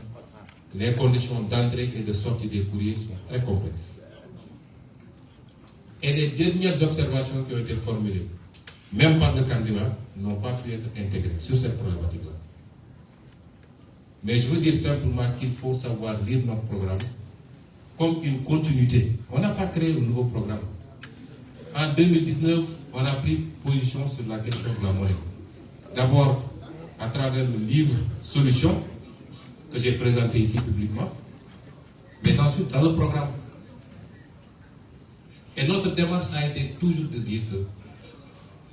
les conditions d'entrée et de sortie des courriers sont très complexes. Et les dernières observations qui ont été formulées, même par le candidat, n'ont pas pu être intégrées sur cette problématique-là. Mais je veux dire simplement qu'il faut savoir lire notre programme comme une continuité. On n'a pas créé un nouveau programme. En 2019, on a pris position sur la question de la monnaie. D'abord, à travers le livre Solutions, que j'ai présenté ici publiquement, mais ensuite dans le programme. Et notre démarche a été toujours de dire que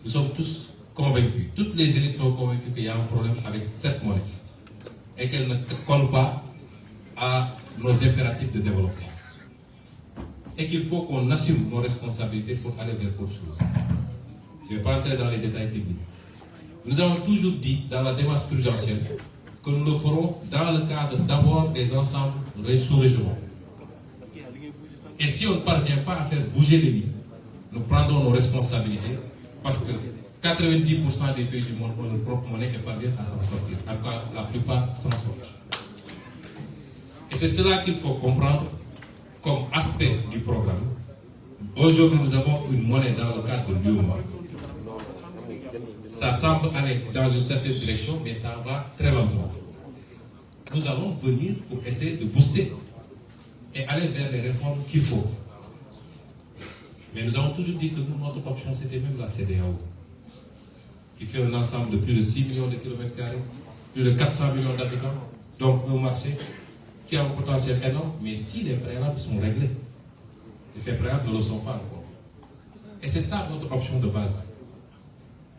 nous sommes tous convaincus, toutes les élites sont convaincues qu'il y a un problème avec cette monnaie et qu'elle ne colle pas à nos impératifs de développement. Et qu'il faut qu'on assume nos responsabilités pour aller vers autre chose. Je ne vais pas entrer dans les détails techniques. Nous avons toujours dit dans la démarche prudentielle que nous le ferons dans le cadre d'abord des ensembles sous-régionaux. Et si on ne parvient pas à faire bouger les lignes, nous prendrons nos responsabilités parce que 90% des pays du monde ont leur propre monnaie et parviennent à s'en sortir. En tout cas, la plupart s'en sortent. Et c'est cela qu'il faut comprendre comme aspect du programme. Aujourd'hui, nous avons une monnaie dans le cadre de l'UEMOA. Ça semble aller dans une certaine direction, mais ça va très lentement. Nous allons venir pour essayer de booster et aller vers les réformes qu'il faut. Mais nous avons toujours dit que notre option, c'était même la CEDEAO, qui fait un ensemble de plus de 6 millions de kilomètres carrés, plus de 400 millions d'habitants, donc un marché qui a un potentiel énorme, mais si les préalables sont réglés, et ces préalables ne le sont pas encore. Et c'est ça notre option de base.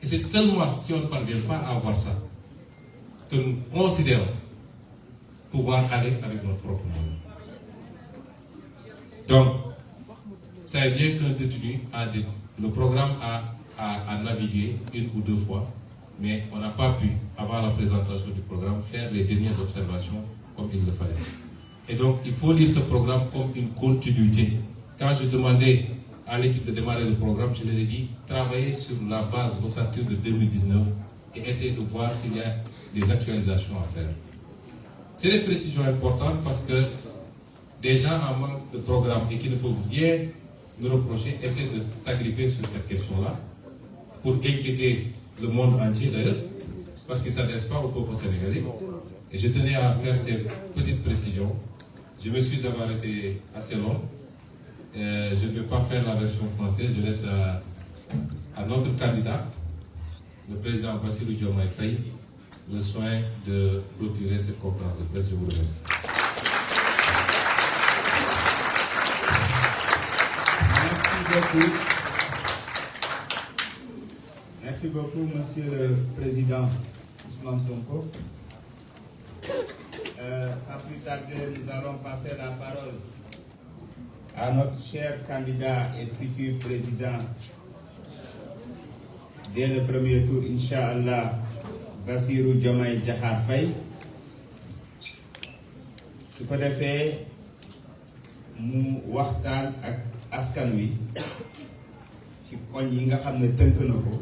Et c'est seulement si on ne parvient pas à avoir ça, que nous considérons pouvoir aller avec notre propre monde. Donc, c'est bien qu'un détenu a le programme a navigué une ou deux fois, mais on n'a pas pu, avant la présentation du programme, faire les dernières observations comme il le fallait. Et donc, il faut lire ce programme comme une continuité. Quand je demandais à l'équipe de démarrer le programme, je leur ai dit, travaillez sur la base ossature de 2019 et essayez de voir s'il y a des actualisations à faire. C'est des précisions importantes parce que des gens en manque de programme et qui ne peuvent rien nous reprocher essaient de s'agripper sur cette question-là pour inquiéter le monde entier d'ailleurs, parce qu'ils ne s'adressent pas au peuple sénégalais. Et je tenais à faire ces petites précisions. Je m'excuse d'avoir été assez long. Je ne vais pas faire la version française, je laisse à notre candidat, le président Bassirou Diomaye Faye, le soin de clôturer cette conférence de presse. Je vous remercie. beaucoup. Merci beaucoup, Monsieur le Président Ousmane Sonko. Sans plus tarder, nous allons passer la parole à notre cher candidat et futur président dès le premier tour, Inch'Allah, Bassirou Diomaye Diakhar Faye. su ko defee mu waxtaan ak askan wi ci poñ yi nga xam ne tënk na ko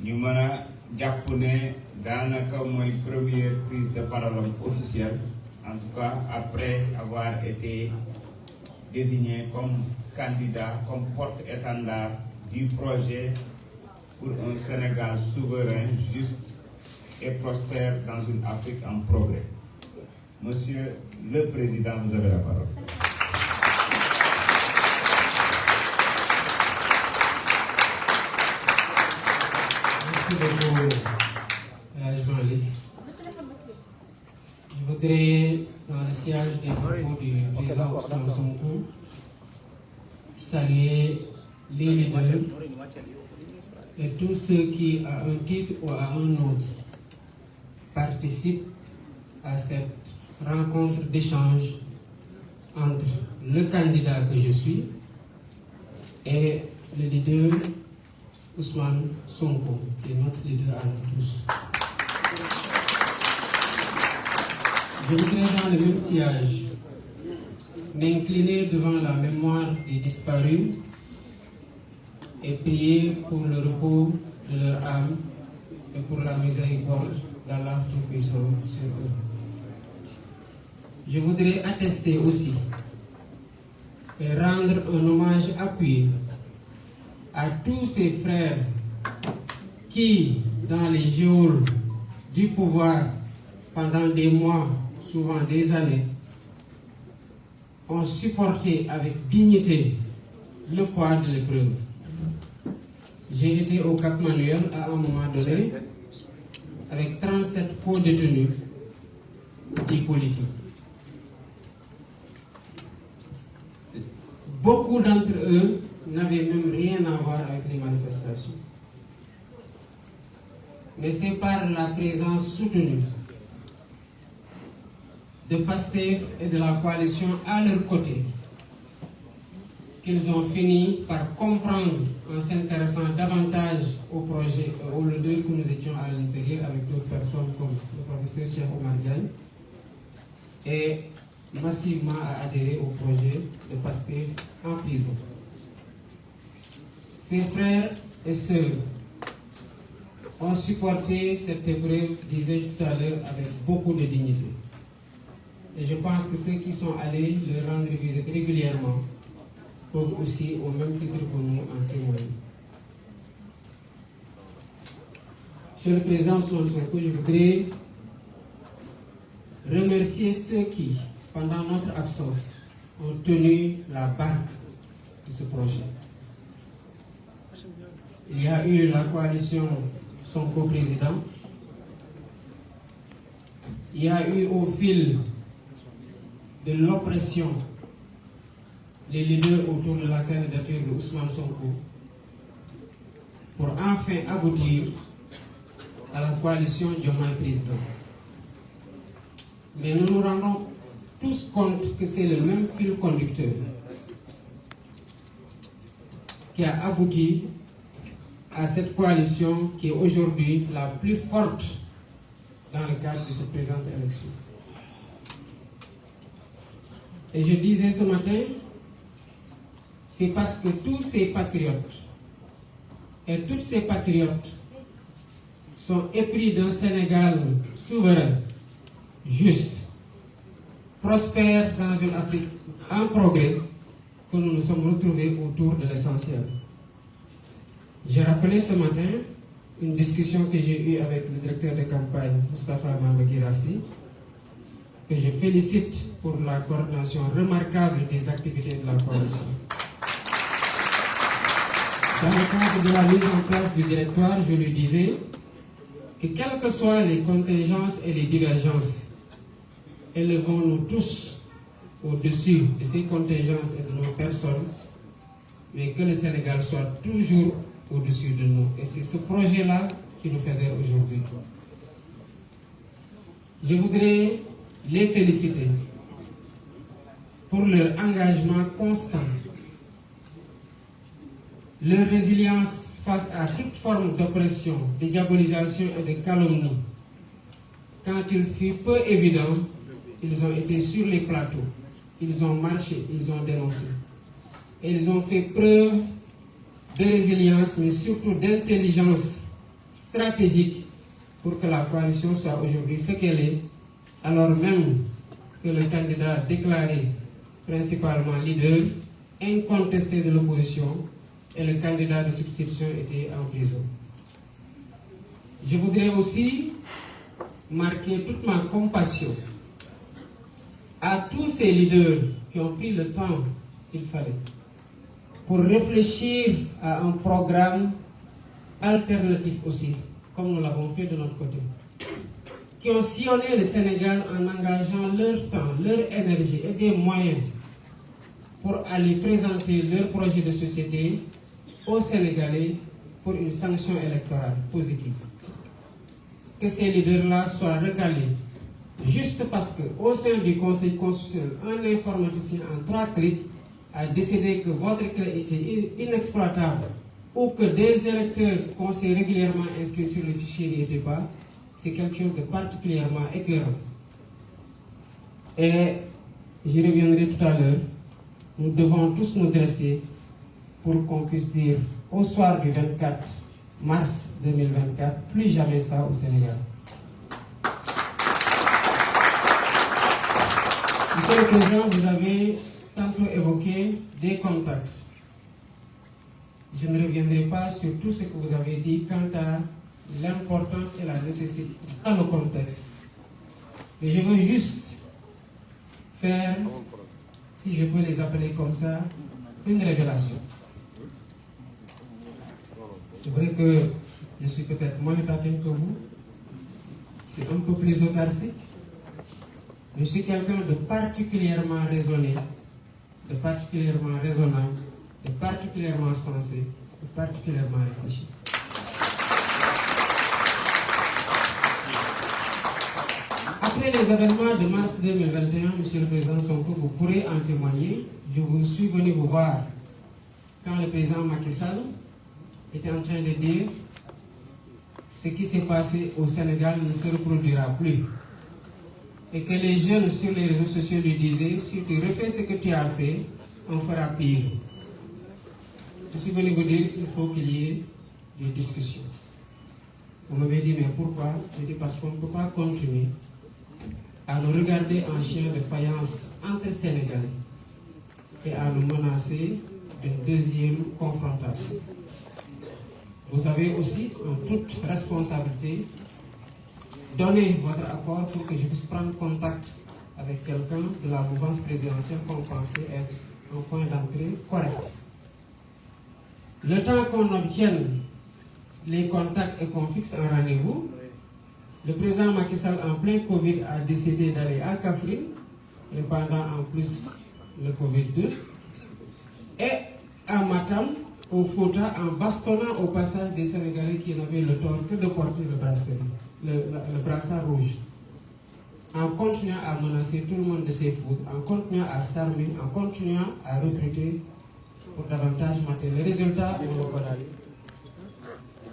ñu mën a jàpp ne daanaka mooy première prise de parole officielle, en tout cas après avoir été désigné comme candidat, comme porte-étendard du projet pour un Sénégal souverain, juste et prospère dans une Afrique en progrès. Monsieur le Président, vous avez la parole. Merci beaucoup, Jean-Luc. Je voudrais, dans le sillage des propos du président Ousmane Sonko, saluer les leaders et tous ceux qui, à un titre ou à un autre, participent à cette rencontre d'échange entre le candidat que je suis et le leader Ousmane Sonko, qui est notre leader à nous tous. Je voudrais, dans le même sillage, m'incliner devant la mémoire des disparus et prier pour le repos de leur âme et pour la miséricorde d'Allah Tout-Puissant sur eux. Je voudrais attester aussi et rendre un hommage appuyé à tous ces frères qui, dans les geôles du pouvoir, pendant des mois, souvent des années, ont supporté avec dignité le poids de l'épreuve. J'ai été au Cap Manuel à un moment donné avec 37 co-détenus dits politiques. Beaucoup d'entre eux n'avaient même rien à voir avec les manifestations. Mais c'est par la présence soutenue de PASTEF et de la coalition à leur côté qu'ils ont fini par comprendre en s'intéressant davantage au projet, au leader que nous étions à l'intérieur avec d'autres personnes comme le professeur Cheikh Oumar Diagne, et massivement à adhérer au projet de PASTEF en prison. Ces frères et sœurs ont supporté cette épreuve, disais-je tout à l'heure, avec beaucoup de dignité. Et je pense que ceux qui sont allés leur rendre visite régulièrement peuvent aussi, au même titre que nous, en témoigner. Monsieur le Président Ousmane Sonko, je voudrais remercier ceux qui, pendant notre absence, ont tenu la barque de ce projet. Il y a eu la coalition Sonko Président. Il y a eu au fil de l'oppression les leaders autour de la candidature de Ousmane Sonko pour enfin aboutir à la coalition Diomaye Président. Mais nous nous rendons tous compte que c'est le même fil conducteur qui a abouti à cette coalition qui est aujourd'hui la plus forte dans le cadre de cette présente élection. Et je disais ce matin, c'est parce que tous ces patriotes et toutes ces patriotes sont épris d'un Sénégal souverain, juste, prospère dans une Afrique en progrès, que nous nous sommes retrouvés autour de l'essentiel. J'ai rappelé ce matin une discussion que j'ai eue avec le directeur de campagne, Moustapha Mambagirassi, que je félicite pour la coordination remarquable des activités de la coalition. Dans le cadre de la mise en place du directoire, je lui disais que quelles que soient les contingences et les divergences, élevons-nous tous au-dessus de ses contingences et de nos personnes, mais que le Sénégal soit toujours au-dessus de nous. Et c'est ce projet-là qui nous fédère aujourd'hui. Je voudrais les féliciter pour leur engagement constant, leur résilience face à toute forme d'oppression, de diabolisation et de calomnie. Quand il fut peu évident, ils ont été sur les plateaux, ils ont marché, ils ont dénoncé. Et ils ont fait preuve de résilience, mais surtout d'intelligence stratégique pour que la coalition soit aujourd'hui ce qu'elle est, alors même que le candidat déclaré principalement leader, incontesté de l'opposition, et le candidat de substitution était en prison. Je voudrais aussi marquer toute ma compassion à tous ces leaders qui ont pris le temps qu'il fallait pour réfléchir à un programme alternatif aussi, comme nous l'avons fait de notre côté, qui ont sillonné le Sénégal en engageant leur temps, leur énergie et des moyens pour aller présenter leur projet de société aux Sénégalais pour une sanction électorale positive. Que ces leaders-là soient recalés, juste parce qu'au sein du Conseil constitutionnel, un informaticien en 3 clics a décidé que votre clé était inexploitable ou que des électeurs qu'on s'est régulièrement inscrits sur le fichier n'y étaient pas, c'est quelque chose de particulièrement écœurant. Et j'y reviendrai tout à l'heure, nous devons tous nous dresser pour qu'on puisse dire au soir du 24 mars 2024, plus jamais ça au Sénégal. Monsieur le Président, vous avez tantôt évoqué des contacts. Je ne reviendrai pas sur tout ce que vous avez dit quant à l'importance et la nécessité dans le contexte. Mais je veux juste faire, si je peux les appeler comme ça, une révélation. C'est vrai que je suis peut-être moins taquin que vous, je suis un peu plus autarcique. Je suis quelqu'un de particulièrement raisonné, de particulièrement raisonnable, de particulièrement sensé, de particulièrement réfléchi. Après les événements de mars 2021, Monsieur le Président Sonko, vous pourrez en témoigner. Je vous suis venu vous voir quand le président Macky Sall était en train de dire ce qui s'est passé au Sénégal ne se reproduira plus. Et que les jeunes sur les réseaux sociaux lui disaient, si tu refais ce que tu as fait, on fera pire. Je suis venu vous dire qu'il faut qu'il y ait des discussions. On m'avait dit, mais pourquoi? J'ai dit, parce qu'on ne peut pas continuer à nous regarder en chien de faïence entre Sénégalais et à nous menacer d'une deuxième confrontation. Vous avez aussi, en toute responsabilité, donné votre accord pour que je puisse prendre contact avec quelqu'un de la mouvance présidentielle qu'on pensait être un point d'entrée correct. Le temps qu'on obtienne les contacts et qu'on fixe un rendez-vous, le président Macky Sall, en plein Covid, a décidé d'aller à Kaffrine, répandant en plus le Covid-2, et à Matam, au Fouta, en bastonnant au passage des Sénégalais qui n'avaient le tort que de porter le brassard rouge, en continuant à menacer tout le monde de ses foudres, en continuant à s'armer, en continuant à recruter pour davantage mater. Le résultat, on le connaît.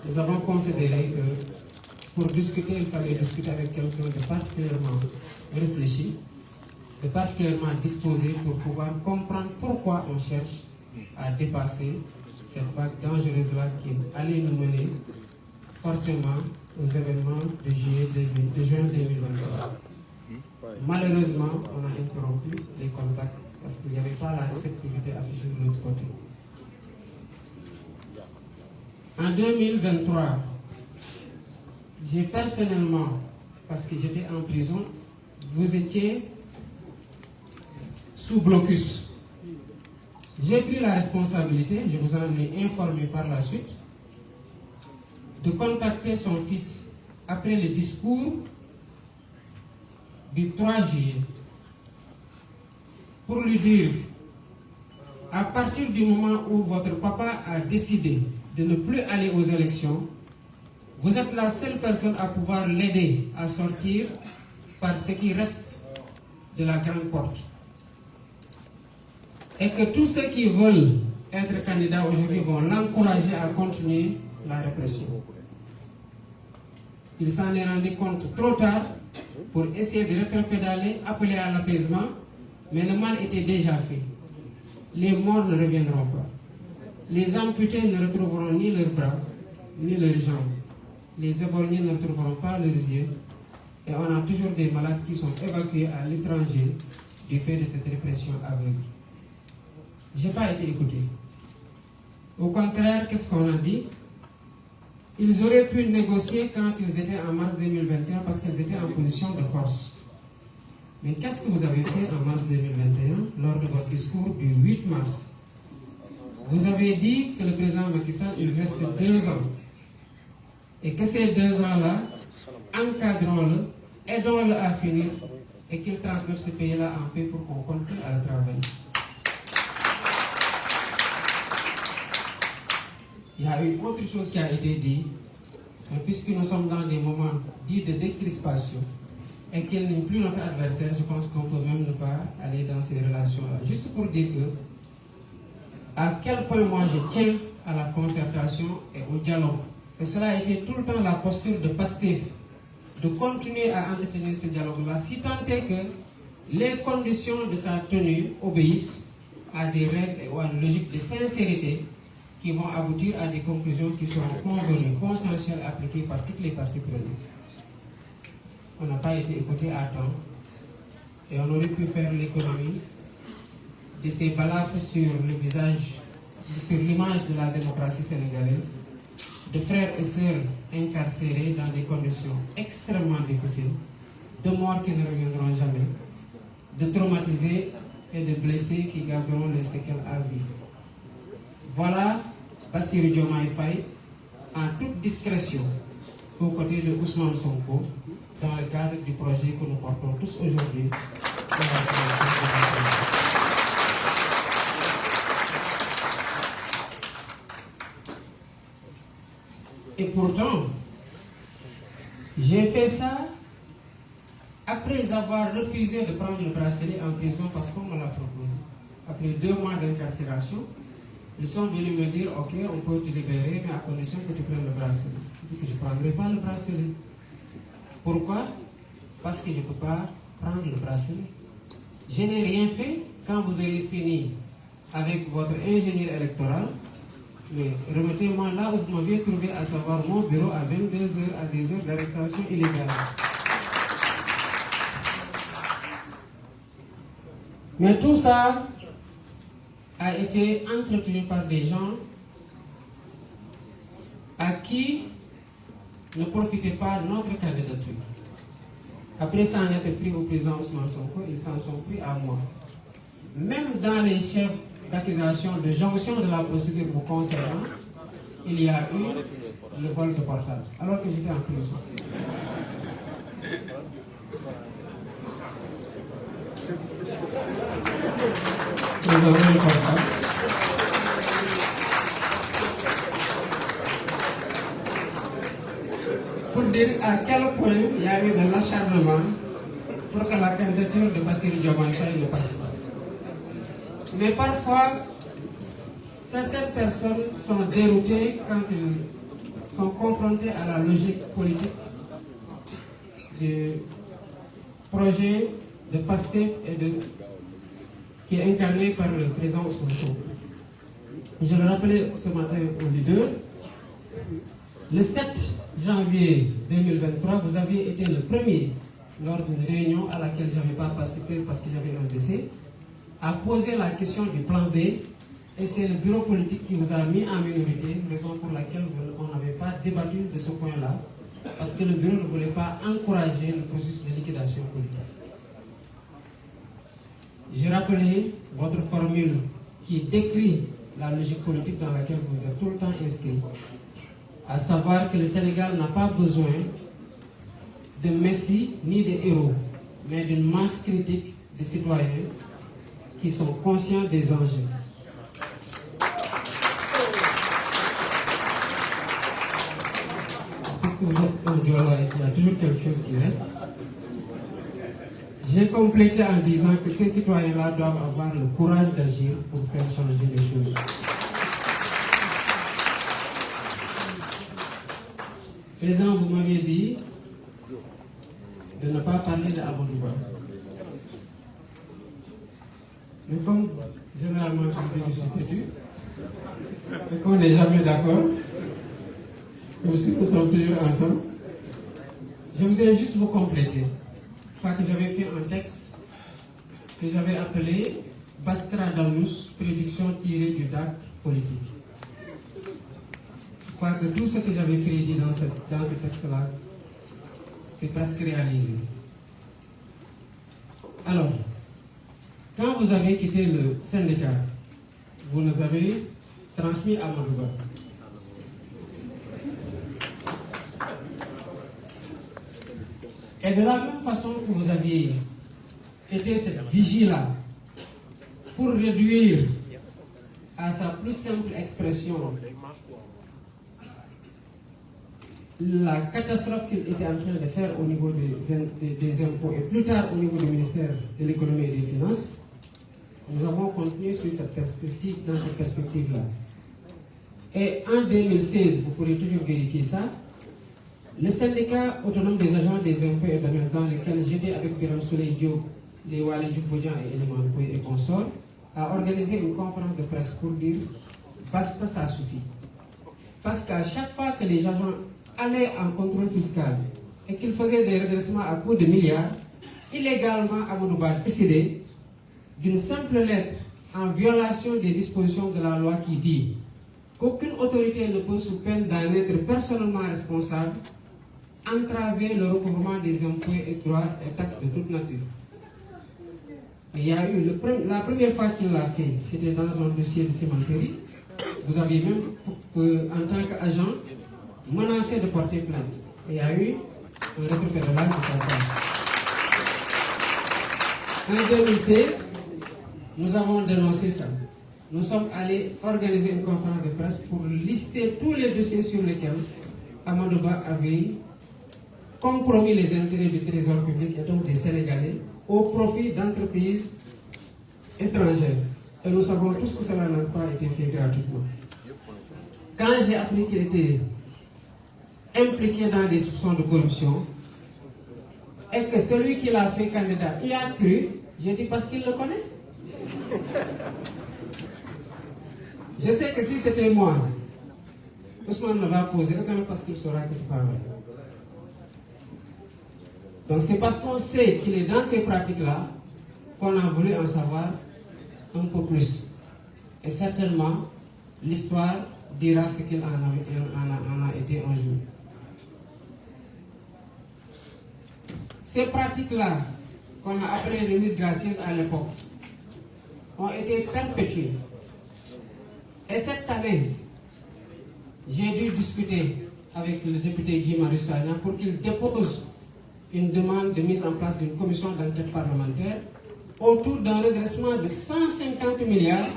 Nous avons considéré que pour discuter, il fallait discuter avec quelqu'un de particulièrement réfléchi, de particulièrement disposé pour pouvoir comprendre pourquoi on cherche à dépasser cette vague dangereuse-là qui allait nous mener forcément aux événements de juin 2023. Malheureusement, on a interrompu les contacts parce qu'il n'y avait pas la réceptivité affichée de l'autre côté. En 2023, j'ai personnellement, parce que j'étais en prison, vous étiez sous blocus. J'ai pris la responsabilité, je vous en ai informé par la suite, de contacter son fils après le discours du 3 juillet. pour lui dire, à partir du moment où votre papa a décidé de ne plus aller aux élections, vous êtes la seule personne à pouvoir l'aider à sortir par ce qui reste de la grande porte. Et que tous ceux qui veulent être candidats aujourd'hui vont l'encourager à continuer la répression. Il s'en est rendu compte trop tard pour essayer de rétropédaler, appeler à l'apaisement, mais le mal était déjà fait. Les morts ne reviendront pas. Les amputés ne retrouveront ni leurs bras, ni leurs jambes. Les éborgnés ne retrouveront pas leurs yeux. Et on a toujours des malades qui sont évacués à l'étranger du fait de cette répression aveugle. Je n'ai pas été écouté. Au contraire, qu'est-ce qu'on a dit? Ils auraient pu négocier quand ils étaient en mars 2021 parce qu'ils étaient en position de force. Mais qu'est-ce que vous avez fait en mars 2021 lors de votre discours du 8 mars? Vous avez dit que le président Macky Sall, il reste 2 ans. Et que ces 2 ans-là, encadrons-le, aidons-le à finir et qu'il transmette ce pays-là en paix pour qu'on continue à le travailler. Il y a une autre chose qui a été dit, puisque nous sommes dans des moments dits de décrispation et qu'il n'est plus notre adversaire, je pense qu'on peut même ne pas aller dans ces relations-là. Juste pour dire que, à quel point moi je tiens à la concertation et au dialogue. Et cela a été tout le temps la posture de Pastef, de continuer à entretenir ce dialogue-là, si tant est que les conditions de sa tenue obéissent à des règles et à une logique de sincérité qui vont aboutir à des conclusions qui seront convenues, consensuelles, appliquées par toutes les parties prenantes. On n'a pas été écouté à temps et on aurait pu faire l'économie de ces balafres sur le visage, sur l'image de la démocratie sénégalaise, de frères et sœurs incarcérés dans des conditions extrêmement difficiles, de morts qui ne reviendront jamais, de traumatisés et de blessés qui garderont les séquelles à vie. Voilà Bassirou Diomaye Faye en toute discrétion aux côtés de Ousmane Sonko dans le cadre du projet que nous portons tous aujourd'hui. Et pourtant, j'ai fait ça après avoir refusé de prendre le bracelet en prison parce qu'on me l'a proposé. Après 2 mois d'incarcération, ils sont venus me dire, ok, on peut te libérer, mais à condition que tu prennes le bracelet. Je dis que je ne prendrai pas le bracelet. Pourquoi? Parce que je ne peux pas prendre le bracelet. Je n'ai rien fait. Quand vous aurez fini avec votre ingénieur électoral, mais remettez-moi là où vous m'aviez trouvé, à savoir mon bureau à 22h, à des heures d'arrestation illégale. Mais tout ça a été entretenu par des gens à qui ne profitait pas notre candidature. Après s'en être pris au président Ousmane Sonko, ils s'en sont pris à moi. Même dans les chefs d'accusation de jonction de la procédure vous concernant, il y a eu le vol de portable, alors que j'étais en prison. Nous avons le portable. Pour dire à quel point il y a eu de l'acharnement pour que la candidature de Bassirou Diomaye Faye ne passe pas. Mais parfois, certaines personnes sont déroutées quand ils sont confrontés à la logique politique du projet de Pastef qui est incarné par le président Ousmane Sonko. Je le rappelais ce matin au leader. Le 7 janvier 2023, vous aviez été le premier, lors d'une réunion à laquelle je n'avais pas participé parce que j'avais un décès, à poser la question du plan B, et c'est le bureau politique qui vous a mis en minorité, raison pour laquelle on n'avait pas débattu de ce point-là, parce que le bureau ne voulait pas encourager le processus de liquidation politique. J'ai rappelé votre formule qui décrit la logique politique dans laquelle vous êtes tout le temps inscrit, à savoir que le Sénégal n'a pas besoin de messies ni de héros, mais d'une masse critique de citoyens qui sont conscients des enjeux. Puisque vous êtes un Diola et qu'il y a toujours quelque chose qui reste, j'ai complété en disant que ces citoyens-là doivent avoir le courage d'agir pour faire changer les choses. Président, vous m'avez dit de ne pas parler d'Amadou Ba. Mais comme généralement je suis têtu et qu'on n'est jamais d'accord, même si nous sommes toujours ensemble, je voudrais juste vous compléter. Je crois que j'avais fait un texte que j'avais appelé Bastradamus, prédiction tirée du DAC politique. Je crois que tout ce que j'avais prédit dans ce texte-là, c'est presque réalisé. Alors, quand vous avez quitté le syndicat, vous nous avez transmis à Amadou Ba. Et de la même façon que vous aviez été cette vigie-là pour réduire à sa plus simple expression la catastrophe qu'il était en train de faire au niveau des impôts et plus tard au niveau du ministère de l'économie et des finances, nous avons continué sur cette perspective, dans cette perspective-là. Et en 2016, vous pourrez toujours vérifier ça, le syndicat autonome des agents des impôts et domaines dans lequel j'étais avec Biram Souley Diop, les Wale Djoubodjan et Eleman Koy et consorts, a organisé une conférence de presse pour dire basta, ça suffit. Parce qu'à chaque fois que les agents allaient en contrôle fiscal et qu'ils faisaient des redressements à coût de milliards, illégalement Amadou Ba décidé d'une simple lettre en violation des dispositions de la loi qui dit qu'aucune autorité ne peut, sous peine d'en être personnellement responsable, entraver le recouvrement des impôts et droits et taxes de toute nature. Il y a eu la première fois qu'il l'a fait, c'était dans un dossier de cimenterie. Vous aviez même, en tant qu'agent, menacé de porter plainte. Et il y a eu un rétropédalage de sa part. En 2016, nous avons dénoncé ça. Nous sommes allés organiser une conférence de presse pour lister tous les dossiers sur lesquels Amadou Ba avait compromis les intérêts du trésor public et donc des Sénégalais au profit d'entreprises étrangères. Et nous savons tous que cela n'a pas été fait gratuitement. Quand j'ai appris qu'il était impliqué dans des soupçons de corruption et que celui qui l'a fait candidat y a cru, j'ai dit parce qu'il le connaît. Je sais que si c'était moi, Ousmane ne va poser aucun parce qu'il saura que ce n'est pas vrai. Donc c'est parce qu'on sait qu'il est dans ces pratiques-là qu'on a voulu en savoir un peu plus. Et certainement, l'histoire dira ce qu'il en a été un jour. Ces pratiques-là, qu'on a appelées remises gracieuses à l'époque, ont été perpétuées. Et cette année, j'ai dû discuter avec le député Guy Marius Sagna pour qu'il dépose une demande de mise en place d'une commission d'enquête parlementaire autour d'un redressement de 150 milliards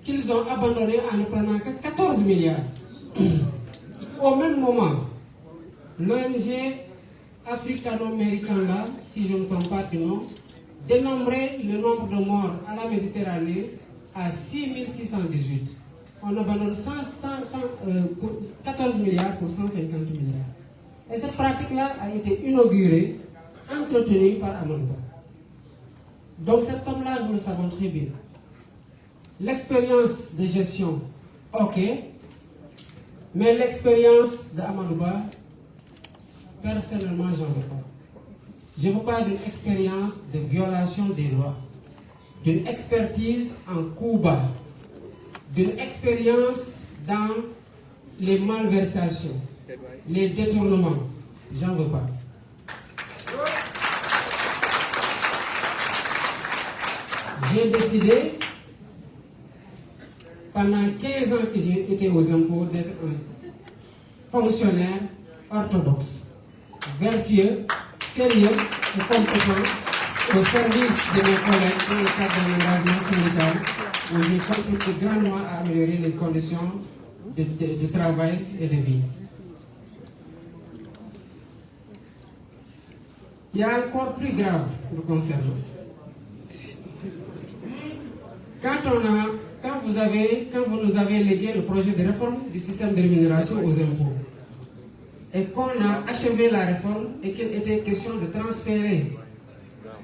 qu'ils ont abandonné en ne prenant que 14 milliards. Au même moment, l'ONG africano-américain là, si je ne me trompe pas de nom, dénombrait le nombre de morts à la Méditerranée à 6618. On abandonne 14 milliards pour 150 milliards. Et cette pratique-là a été inaugurée, entretenue par Amadou Ba. Donc cet homme-là, nous le savons très bien. L'expérience de gestion, ok, mais l'expérience d'Amadou Ba, personnellement, j'en veux pas. Je ne veux pas d'une expérience de violation des lois, d'une expertise en coup bas, d'une expérience dans les malversations, les détournements. J'en veux pas. J'ai décidé, pendant 15 ans que j'ai été aux impôts, d'être un fonctionnaire orthodoxe, vertueux, sérieux et compétent au service de mes collègues dans le cadre d'un engagement syndical où j'ai contribué grandement à améliorer les conditions de travail et de vie. Il y a encore plus grave le concernant. Quand vous nous avez légué le projet de réforme du système de rémunération aux impôts et qu'on a achevé la réforme et qu'il était question de transférer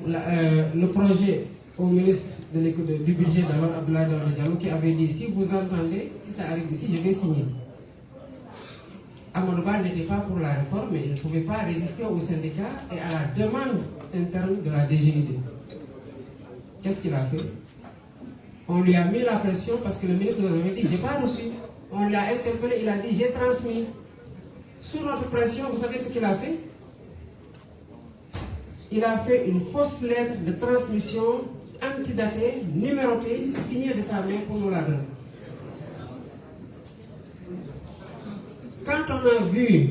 le projet au ministre du budget d'alors, Abdoulaye Diallo, qui avait dit si vous entendez, si ça arrive ici, je vais signer. Amadou Ba n'était pas pour la réforme, mais il ne pouvait pas résister aux syndicats et à la demande interne de la DGID. Qu'est-ce qu'il a fait? On lui a mis la pression parce que le ministre nous avait dit, j'ai pas reçu. On l'a interpellé, il a dit, j'ai transmis. Sous notre pression, vous savez ce qu'il a fait? Il a fait une fausse lettre de transmission antidatée, numérotée, signée de sa main pour nous la donner. Quand on a vu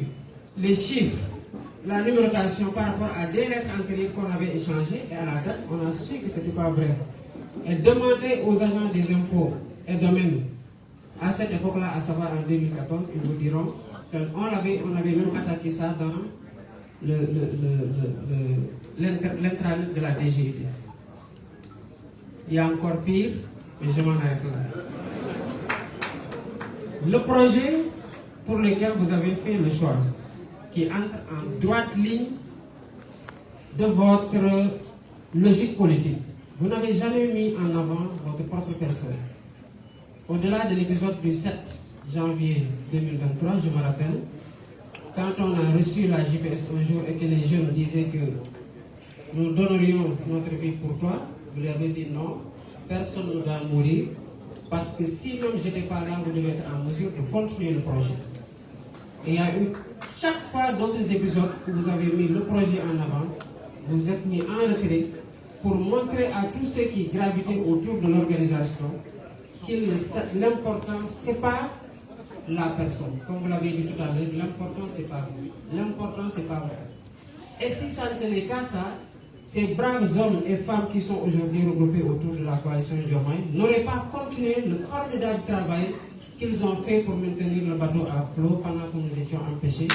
les chiffres, la numérotation par rapport à des lettres antérieures qu'on avait échangées et à la date, on a su que ce n'était pas vrai. Et demander aux agents des impôts et domaines à cette époque-là, à savoir en 2014, ils vous diront qu'on avait même attaqué ça dans l'intranet de la DGID. Il y a encore pire, mais je m'en arrête là. Le projet pour lequel vous avez fait le choix, qui entre en droite ligne de votre logique politique. Vous n'avez jamais mis en avant votre propre personne. Au-delà de l'épisode du 7 janvier 2023, je me rappelle, quand on a reçu la GPS un jour et que les jeunes disaient que nous donnerions notre vie pour toi, vous lui avez dit non, personne ne doit mourir, parce que si même je n'étais pas là, vous devez être en mesure de continuer le projet. Et il y a eu chaque fois d'autres épisodes où vous avez mis le projet en avant, vous êtes mis en retrait pour montrer à tous ceux qui gravitaient autour de l'organisation que l'important, ce n'est pas la personne. Comme vous l'avez dit tout à l'heure, l'important, ce n'est pas vous. L'important, ce n'est pas vous. Et si ça ne tenait qu'à ça, ces braves hommes et femmes qui sont aujourd'hui regroupés autour de la coalition Diomaye n'auraient pas continué le formidable travail qu'ils ont fait pour maintenir le bateau à flot pendant que nous étions empêchés,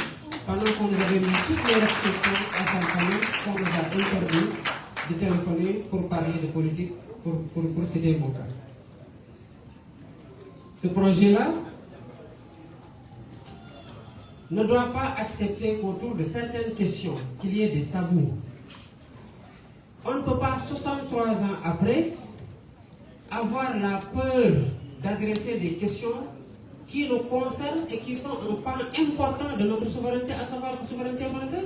pendant qu'on nous avait mis toutes les restrictions à Saint-Canon, qu'on nous a interdit de téléphoner pour parler de politique, pour citer mon cas. Ce projet-là ne doit pas accepter qu'autour de certaines questions, qu'il y ait des tabous. On ne peut pas, 63 ans après, avoir la peur d'adresser des questions qui nous concernent et qui sont un pan important de notre souveraineté, à savoir la souveraineté monétaire.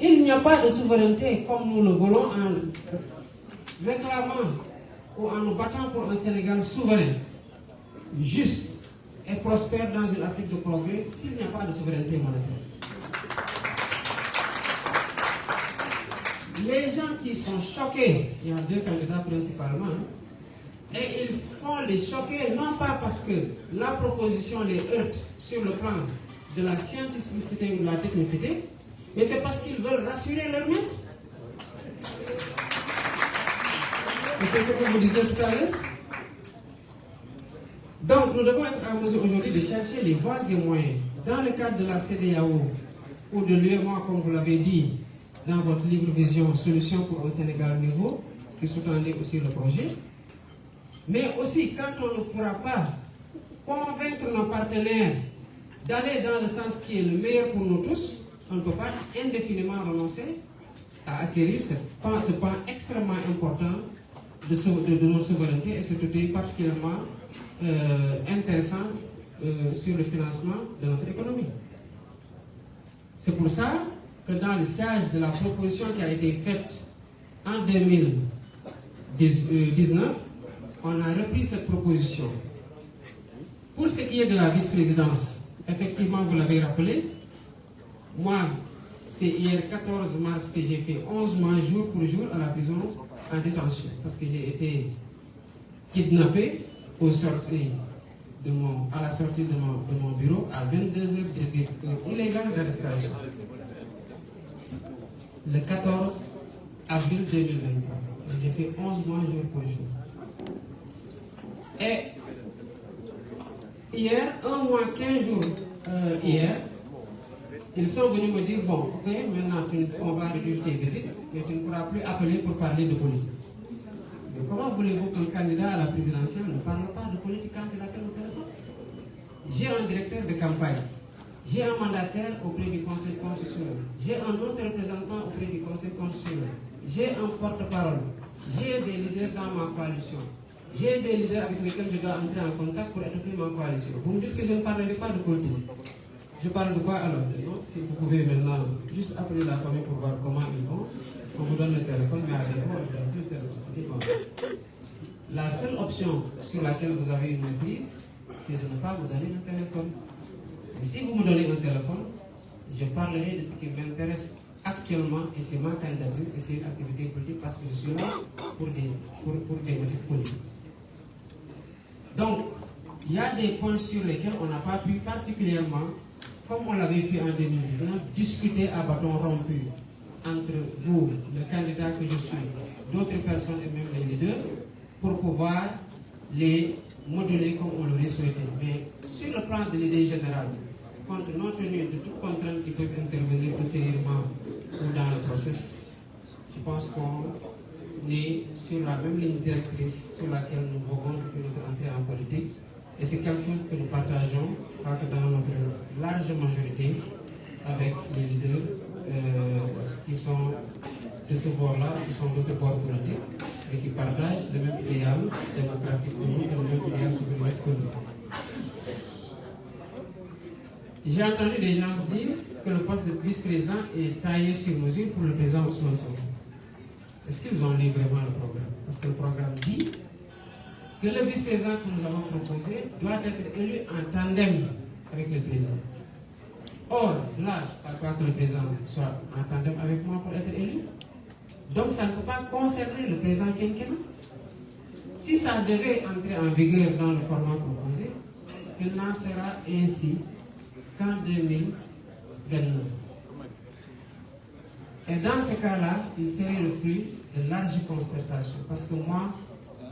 Il n'y a pas de souveraineté comme nous le voulons en réclamant ou en nous battant pour un Sénégal souverain, juste et prospère dans une Afrique de progrès s'il n'y a pas de souveraineté monétaire. Les gens qui sont choqués, il y a deux candidats principalement, et ils font les choquer non pas parce que la proposition les heurte sur le plan de la scientificité ou de la technicité, mais c'est parce qu'ils veulent rassurer leur maître. Et c'est ce que vous disiez tout à l'heure. Donc nous devons être en mesure aujourd'hui de chercher les voies et moyens dans le cadre de la CEDEAO ou de l'UEMOA, comme vous l'avez dit dans votre livre Vision, Solutions pour un Sénégal nouveau, qui sous-tendait aussi le projet. Mais aussi, quand on ne pourra pas convaincre nos partenaires d'aller dans le sens qui est le meilleur pour nous tous, on ne peut pas indéfiniment renoncer à acquérir ce pan extrêmement important de notre souveraineté, et c'est particulièrement intéressant sur le financement de notre économie. C'est pour ça que dans le sillage de la proposition qui a été faite en 2019, on a repris cette proposition. Pour ce qui est de la vice-présidence, effectivement, vous l'avez rappelé, moi, c'est hier 14 mars que j'ai fait 11 mois jour pour jour à la prison en détention, parce que j'ai été kidnappé à la sortie de mon bureau à 22h18, illégale d'arrestation. Le 14 avril 2023. J'ai fait 11 mois jour pour jour. Et hier, 1 mois, 15 jours hier, ils sont venus me dire, bon, ok, maintenant on va réduire tes visites, mais tu ne pourras plus appeler pour parler de politique. Mais comment voulez-vous qu'un candidat à la présidentielle ne parle pas de politique quand il appelle au téléphone? J'ai un directeur de campagne, j'ai un mandataire auprès du Conseil constitutionnel, j'ai un autre représentant auprès du Conseil constitutionnel, j'ai un porte-parole, j'ai des leaders dans ma coalition, j'ai des leaders avec lesquels je dois entrer en contact pour étoffer ma coalition. Vous me dites que je ne parlerai pas de politique. Je parle de quoi alors? Non, si vous pouvez maintenant juste appeler la famille pour voir comment ils vont, on vous donne le téléphone, mais à défaut, on ne donne plus le téléphone. La seule option sur laquelle vous avez une maîtrise, c'est de ne pas vous donner le téléphone. Et si vous me donnez un téléphone, je parlerai de ce qui m'intéresse actuellement, et c'est ma candidature, et c'est une activité politique, parce que je suis là pour des motifs politiques. Donc, il y a des points sur lesquels on n'a pas pu particulièrement, comme on l'avait fait en 2019, discuter à bâton rompu entre vous, le candidat que je suis, d'autres personnes et même les leaders, pour pouvoir les moduler comme on l'aurait souhaité. Mais sur le plan de l'idée générale, compte tenu de toutes contraintes qui peuvent intervenir ultérieurement ou dans le processus, je pense qu'on est sur la même ligne directrice sur laquelle nous voguons depuis notre entrée en politique. Et c'est quelque chose que nous partageons, je crois que dans notre large majorité, avec les leaders qui sont de ce bord-là, qui sont d'autres bords politiques, et qui partagent le même idéal démocratique que nous, et le même idéal souverainiste que nous. J'ai entendu des gens dire que le poste de vice-président est taillé sur mesure pour le président Ousmane Sonko. Est-ce qu'ils ont lu vraiment le programme? Parce que le programme dit que le vice-président que nous avons proposé doit être élu en tandem avec le président. Or, là, je ne parle pas que le président soit en tandem avec moi pour être élu. Donc, ça ne peut pas concerner le président quinquennat. Si ça devait entrer en vigueur dans le format proposé, il n'en sera ainsi qu'en 2029. Et dans ce cas-là, il serait le fruit de larges concertations. Parce que moi,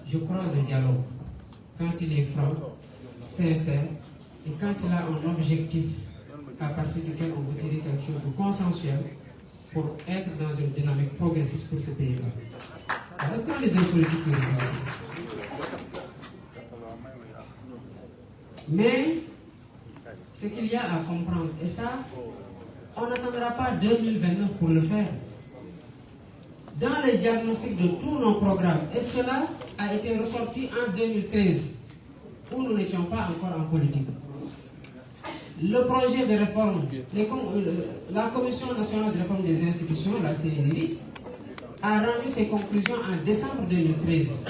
je croise le dialogue quand il est franc, sincère, et quand il a un objectif à partir duquel on veut tirer quelque chose de consensuel pour être dans une dynamique progressiste pour ce pays-là. Alors, quand les deux politiques ne réussissent. Mais, ce qu'il y a à comprendre, et ça, on n'attendra pas 2029 pour le faire. Dans le diagnostic de tous nos programmes, et cela a été ressorti en 2013, où nous n'étions pas encore en politique. Le projet de réforme, la Commission nationale de réforme des institutions, la CNRI, a rendu ses conclusions en décembre 2013.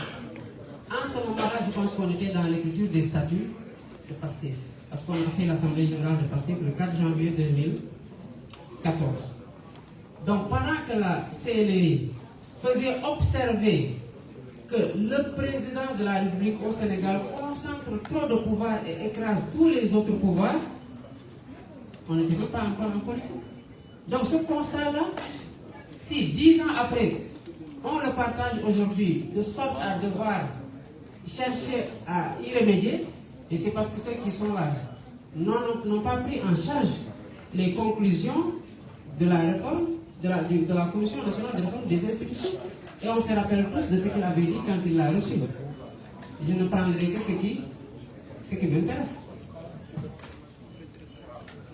En ce moment-là, je pense qu'on était dans l'écriture des statuts de PASTEF, parce qu'on a fait l'Assemblée générale de PASTEF le 4 janvier 2014. Donc, pendant que la CNRI faisait observer que le président de la République au Sénégal concentre trop de pouvoir et écrase tous les autres pouvoirs, on n'était pas encore en politique. Donc ce constat-là, si 10 ans après, on le partage aujourd'hui de sorte à devoir chercher à y remédier, et c'est parce que ceux qui sont là n'ont pas pris en charge les conclusions de la réforme, de la Commission nationale de réforme des institutions. Et on se rappelle tous de ce qu'il avait dit quand il l'a reçu. Je ne prendrai que ce qui m'intéresse.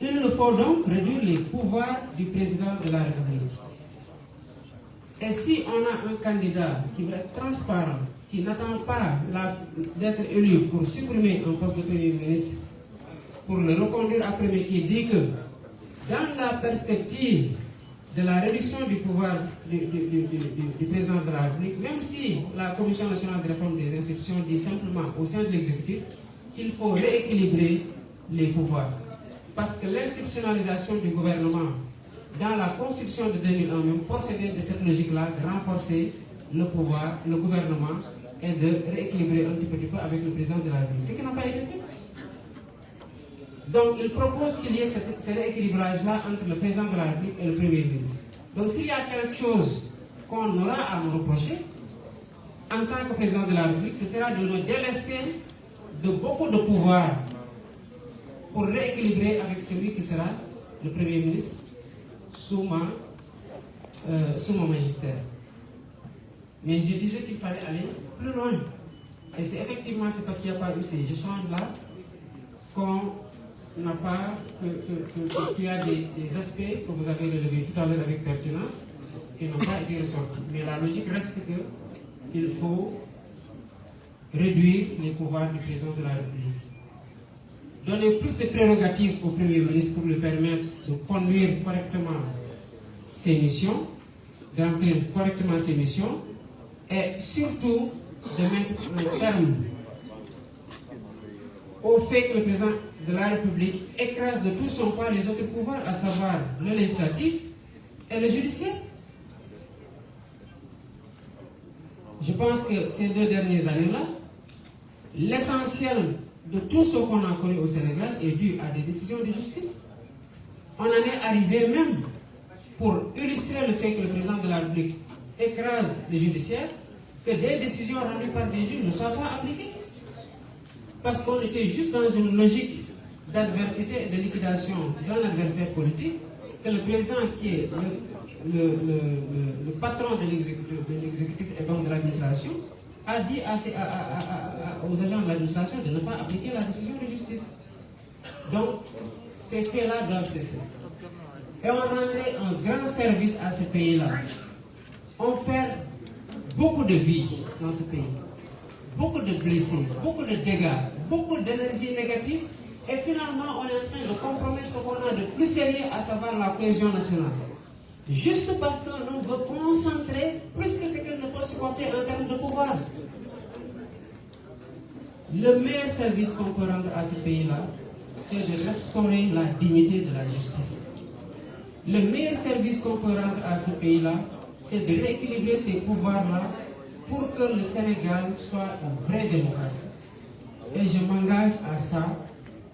Il nous faut donc réduire les pouvoirs du président de la République. Et si on a un candidat qui veut être transparent, qui n'attend pas d'être élu pour supprimer un poste de Premier ministre, pour le reconduire après, mais qui dit que dans la perspective de la réduction du pouvoir du président de la République, même si la Commission nationale de réforme des institutions dit simplement au sein de l'exécutif qu'il faut rééquilibrer les pouvoirs. Parce que l'institutionnalisation du gouvernement dans la Constitution de 2001 même procédait de cette logique-là, de renforcer le pouvoir, le gouvernement, et de rééquilibrer un petit peu avec le président de la République. Ce qui n'a pas été fait. Donc, il propose qu'il y ait ce rééquilibrage-là entre le président de la République et le Premier ministre. Donc, s'il y a quelque chose qu'on aura à me reprocher, en tant que président de la République, ce sera de me délester de beaucoup de pouvoir pour rééquilibrer avec celui qui sera le Premier ministre sous mon magistère. Mais je disais qu'il fallait aller plus loin. Et c'est effectivement parce qu'il n'y a pas eu ces échanges-là qu'on n'a pas, qu'il y a des aspects que vous avez relevés tout à l'heure avec pertinence qui n'ont pas été ressortis. Mais la logique reste qu'il faut réduire les pouvoirs du président de la République. Donner plus de prérogatives au Premier ministre pour lui permettre de conduire correctement ses missions, de remplir correctement ses missions, et surtout de mettre un terme au fait que le président de la République écrase de tout son poids les autres pouvoirs, à savoir le législatif et le judiciaire. Je pense que ces 2 dernières années-là, l'essentiel de tout ce qu'on a connu au Sénégal est dû à des décisions de justice. On en est arrivé même, pour illustrer le fait que le président de la République écrase le judiciaire, que des décisions rendues par des juges ne soient pas appliquées. Parce qu'on était juste dans une logique d'adversité et de liquidation d'un adversaire politique, que le président qui est le patron de l'exécutif et donc de l'administration a dit aux agents de l'administration de ne pas appliquer la décision de justice. Donc, ces faits-là doivent cesser. Et on rendrait un grand service à ce pays-là. On perd beaucoup de vies dans ce pays, beaucoup de blessés, beaucoup de dégâts, beaucoup d'énergie négative, et finalement on est en train de compromettre ce qu'on a de plus sérieux, à savoir la cohésion nationale. Juste parce qu'on veut concentrer plus que ce qu'elle ne peut supporter en termes de pouvoir. Le meilleur service qu'on peut rendre à ce pays-là, c'est de restaurer la dignité de la justice. Le meilleur service qu'on peut rendre à ce pays-là, c'est de rééquilibrer ces pouvoirs-là pour que le Sénégal soit une vraie démocratie. Et je m'engage à ça.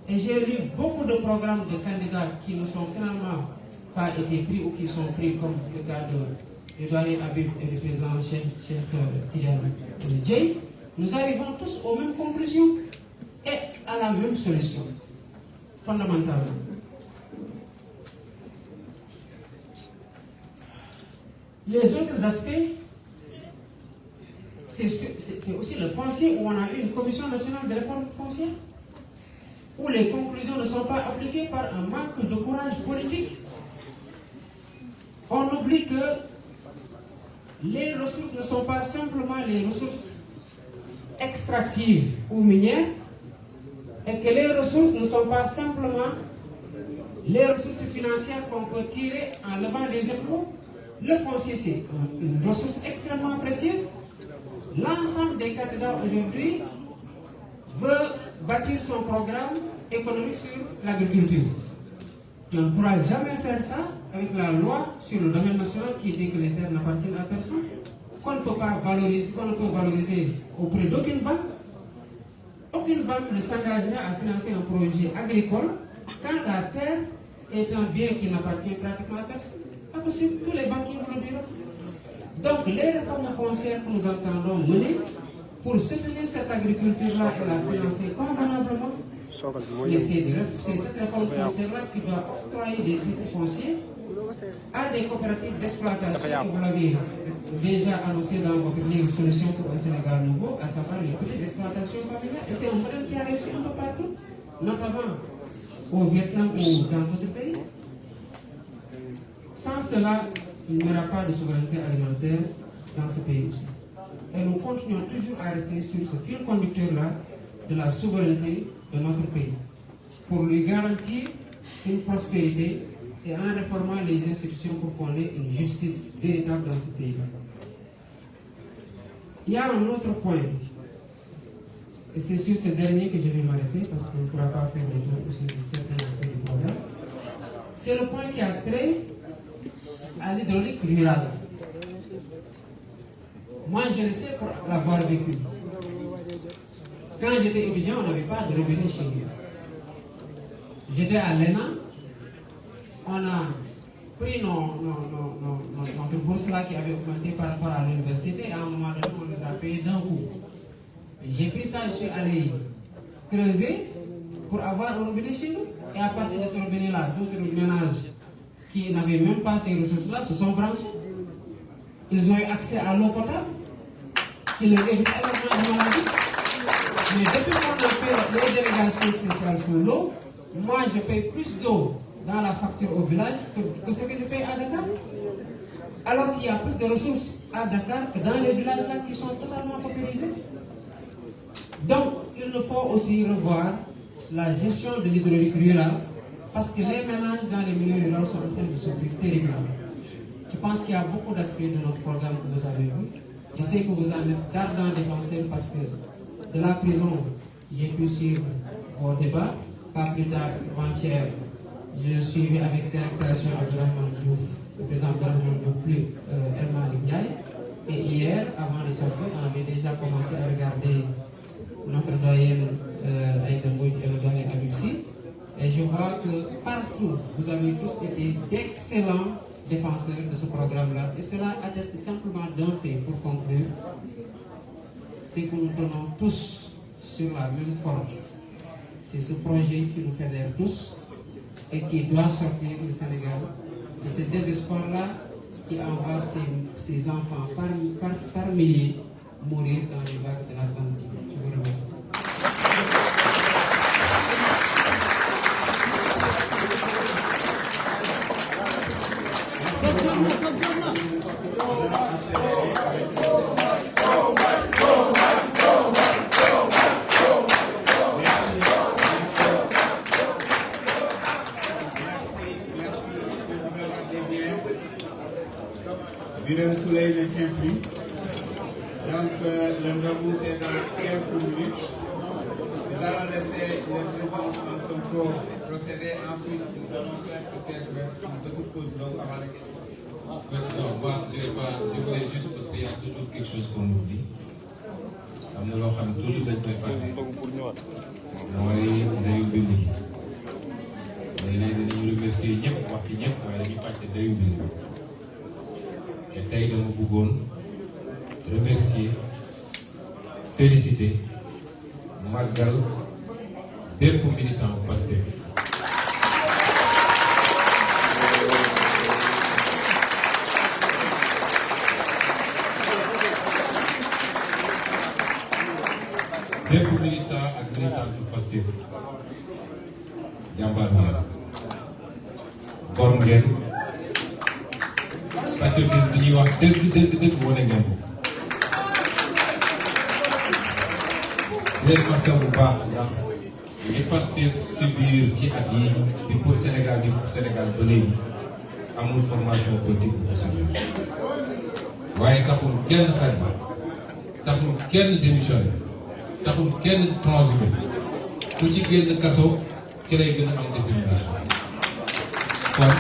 Et j'ai lu beaucoup de programmes de candidats qui ne sont finalement pas été pris ou qui sont pris, comme le cas de doyen Habib et du président Cheikh Tidiane Dièye. Nous arrivons tous aux mêmes conclusions et à la même solution, fondamentalement. Les autres aspects, c'est aussi le foncier, où on a eu une commission nationale de réforme foncière, où les conclusions ne sont pas appliquées par un manque de courage politique. On oublie que les ressources ne sont pas simplement les ressources extractives ou minières, et que les ressources ne sont pas simplement les ressources financières qu'on peut tirer en levant des impôts. Le foncier, c'est une ressource extrêmement précieuse. L'ensemble des candidats aujourd'hui veut bâtir son programme économique sur l'agriculture. On ne pourra jamais faire ça avec la loi sur le domaine national qui dit que les terres n'appartiennent à personne, qu'on ne peut pas valoriser, qu'on ne peut valoriser auprès d'aucune banque. Aucune banque ne s'engagera à financer un projet agricole quand la terre est un bien qui n'appartient pratiquement à personne. Pas possible, tous les banquiers vous le diront. Donc les réformes foncières que nous entendons mener pour soutenir cette agriculture-là et la financer convenablement, mais c'est cette réforme foncière-là qui doit octroyer des titres fonciers à des coopératives d'exploitation, et vous l'avez déjà annoncé dans votre livre Solutions pour un Sénégal nouveau, à savoir les petites exploitations familiales. Et c'est un modèle qui a réussi un peu partout, notamment au Vietnam ou dans d'autres pays. Sans cela, il n'y aura pas de souveraineté alimentaire dans ce pays aussi. Et nous continuons toujours à rester sur ce fil conducteur-là de la souveraineté de notre pays, pour lui garantir une prospérité et en réformant les institutions pour qu'on ait une justice véritable dans ce pays-là. Il y a un autre point, et c'est sur ce dernier que je vais m'arrêter parce qu'on ne pourra pas faire le tour aussi de certains aspects du programme. C'est le point qui a trait à l'hydraulique rurale. Moi, je le sais pour l'avoir vécu. Quand j'étais étudiant, on n'avait pas de robinet chez nous. J'étais à l'ENA, on a pris notre bourse là qui avait augmenté par rapport à l'université, et à un moment donné, on nous a payé d'un coup. J'ai pris ça, je suis allé creuser pour avoir un robinet chez nous. Et à partir de ce robinet-là, d'autres ménages qui n'avaient même pas ces ressources-là se sont branchés. Ils ont eu accès à l'eau potable, qui les évite énormément de maladies. Mais depuis qu'on a fait les délégations spéciales sur l'eau, moi je paye plus d'eau dans la facture au village que ce que je paye à Dakar. Alors qu'il y a plus de ressources à Dakar que dans les villages là qui sont totalement paupérisés. Donc il nous faut aussi revoir la gestion de l'hydraulique rurale parce que les ménages dans les milieux ruraux sont en train de souffrir terriblement. Je pense qu'il y a beaucoup d'aspects de notre programme que vous avez vu. Je sais que vous en êtes d'ardents défenseurs parce que de la prison, j'ai pu suivre vos débats. Pas plus tard, avant-hier, je suivi avec délectation Abdourahmane Diouf, le président Abdourahmane Diouf, plus El Malick Ndiaye. Et hier, avant de sortir, on avait déjà commencé à regarder notre doyenne Aïda Mbodj et le doyen Habib Sy. Et je vois que partout, vous avez tous été d'excellents défenseurs de ce programme-là. Et cela atteste simplement d'un fait, pour conclure, c'est que nous tenons tous sur la même corde. C'est ce projet qui nous fédère tous et qui doit sortir du Sénégal de ce désespoir-là qui envoie ces enfants par milliers mourir dans les vagues de l'Atlantique. Je vous remercie. Birame Souleye ne tient plus. Donc le rendez-vous c'est dans quelques minutes. Nous allons laisser le président Sonko procéder. Ensuite, nous allons faire peut-être une petite pause donc avant la question. Non, moi, je voulais juste parce qu'il y a toujours quelque chose qu'on oublie. am na loo xam ne toujours dañ koy fàtte mooy ndeyu mbind gi mais léegi dañu remercier ñëpp wax ci ñëpp waaye dañuy fàtte ndeyu mbind gi te tey dama bëggoon remercier féliciter màggal bépp militant Pastef bépp militant ak militant du Pastef jàmbaar ngeen gor ngeen patriotisme bi ñuy wax dëgg wane ngeen ko di leen masawu bu baax ndax li Pastef subir ci at yi di pour Sénégal ba léegi amul formation politique bu ko subir waaye taxul kenn xarit taxul kenn démissionné taxul kenn transhumé ku ci génn kaso ci lay gën a am détermination kon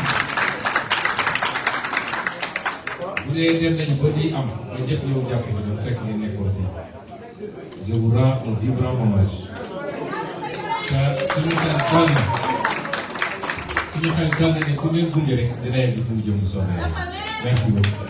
bu dee dem nañu ba lii am ba ñëpp ñëw jàpp si ñun fekk ngeen nekkoon fii je vous rends un vibrant hommage te suñu xel dal na ne ku ngeen gunge rek dina yegg fu mu jëm bu soobee yàlla merci beaucoup.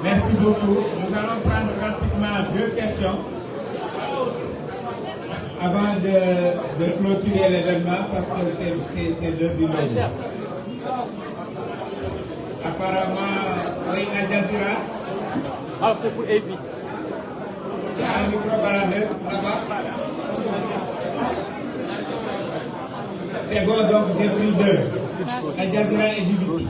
Merci beaucoup. Nous allons prendre rapidement 2 questions avant de clôturer l'événement parce que c'est l'heure du logis. Apparemment, oui, Al Jazeera. Ah, c'est pour AP. Il y a un micro-baladeur là-bas. C'est bon, donc j'ai pris 2. Al Jazeera et BBC.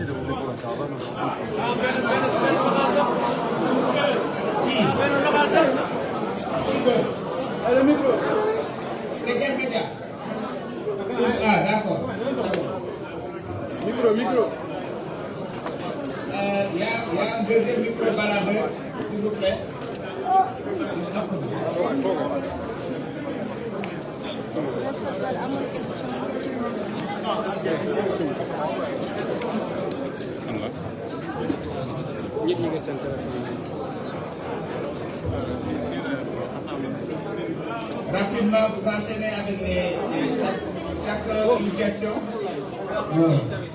Le micro. C'est quel média? Ah, d'accord. Micro. Il y a un deuxième micro-baladeur, s'il vous plaît. Rapidement, vous enchaînez avec chaque une question.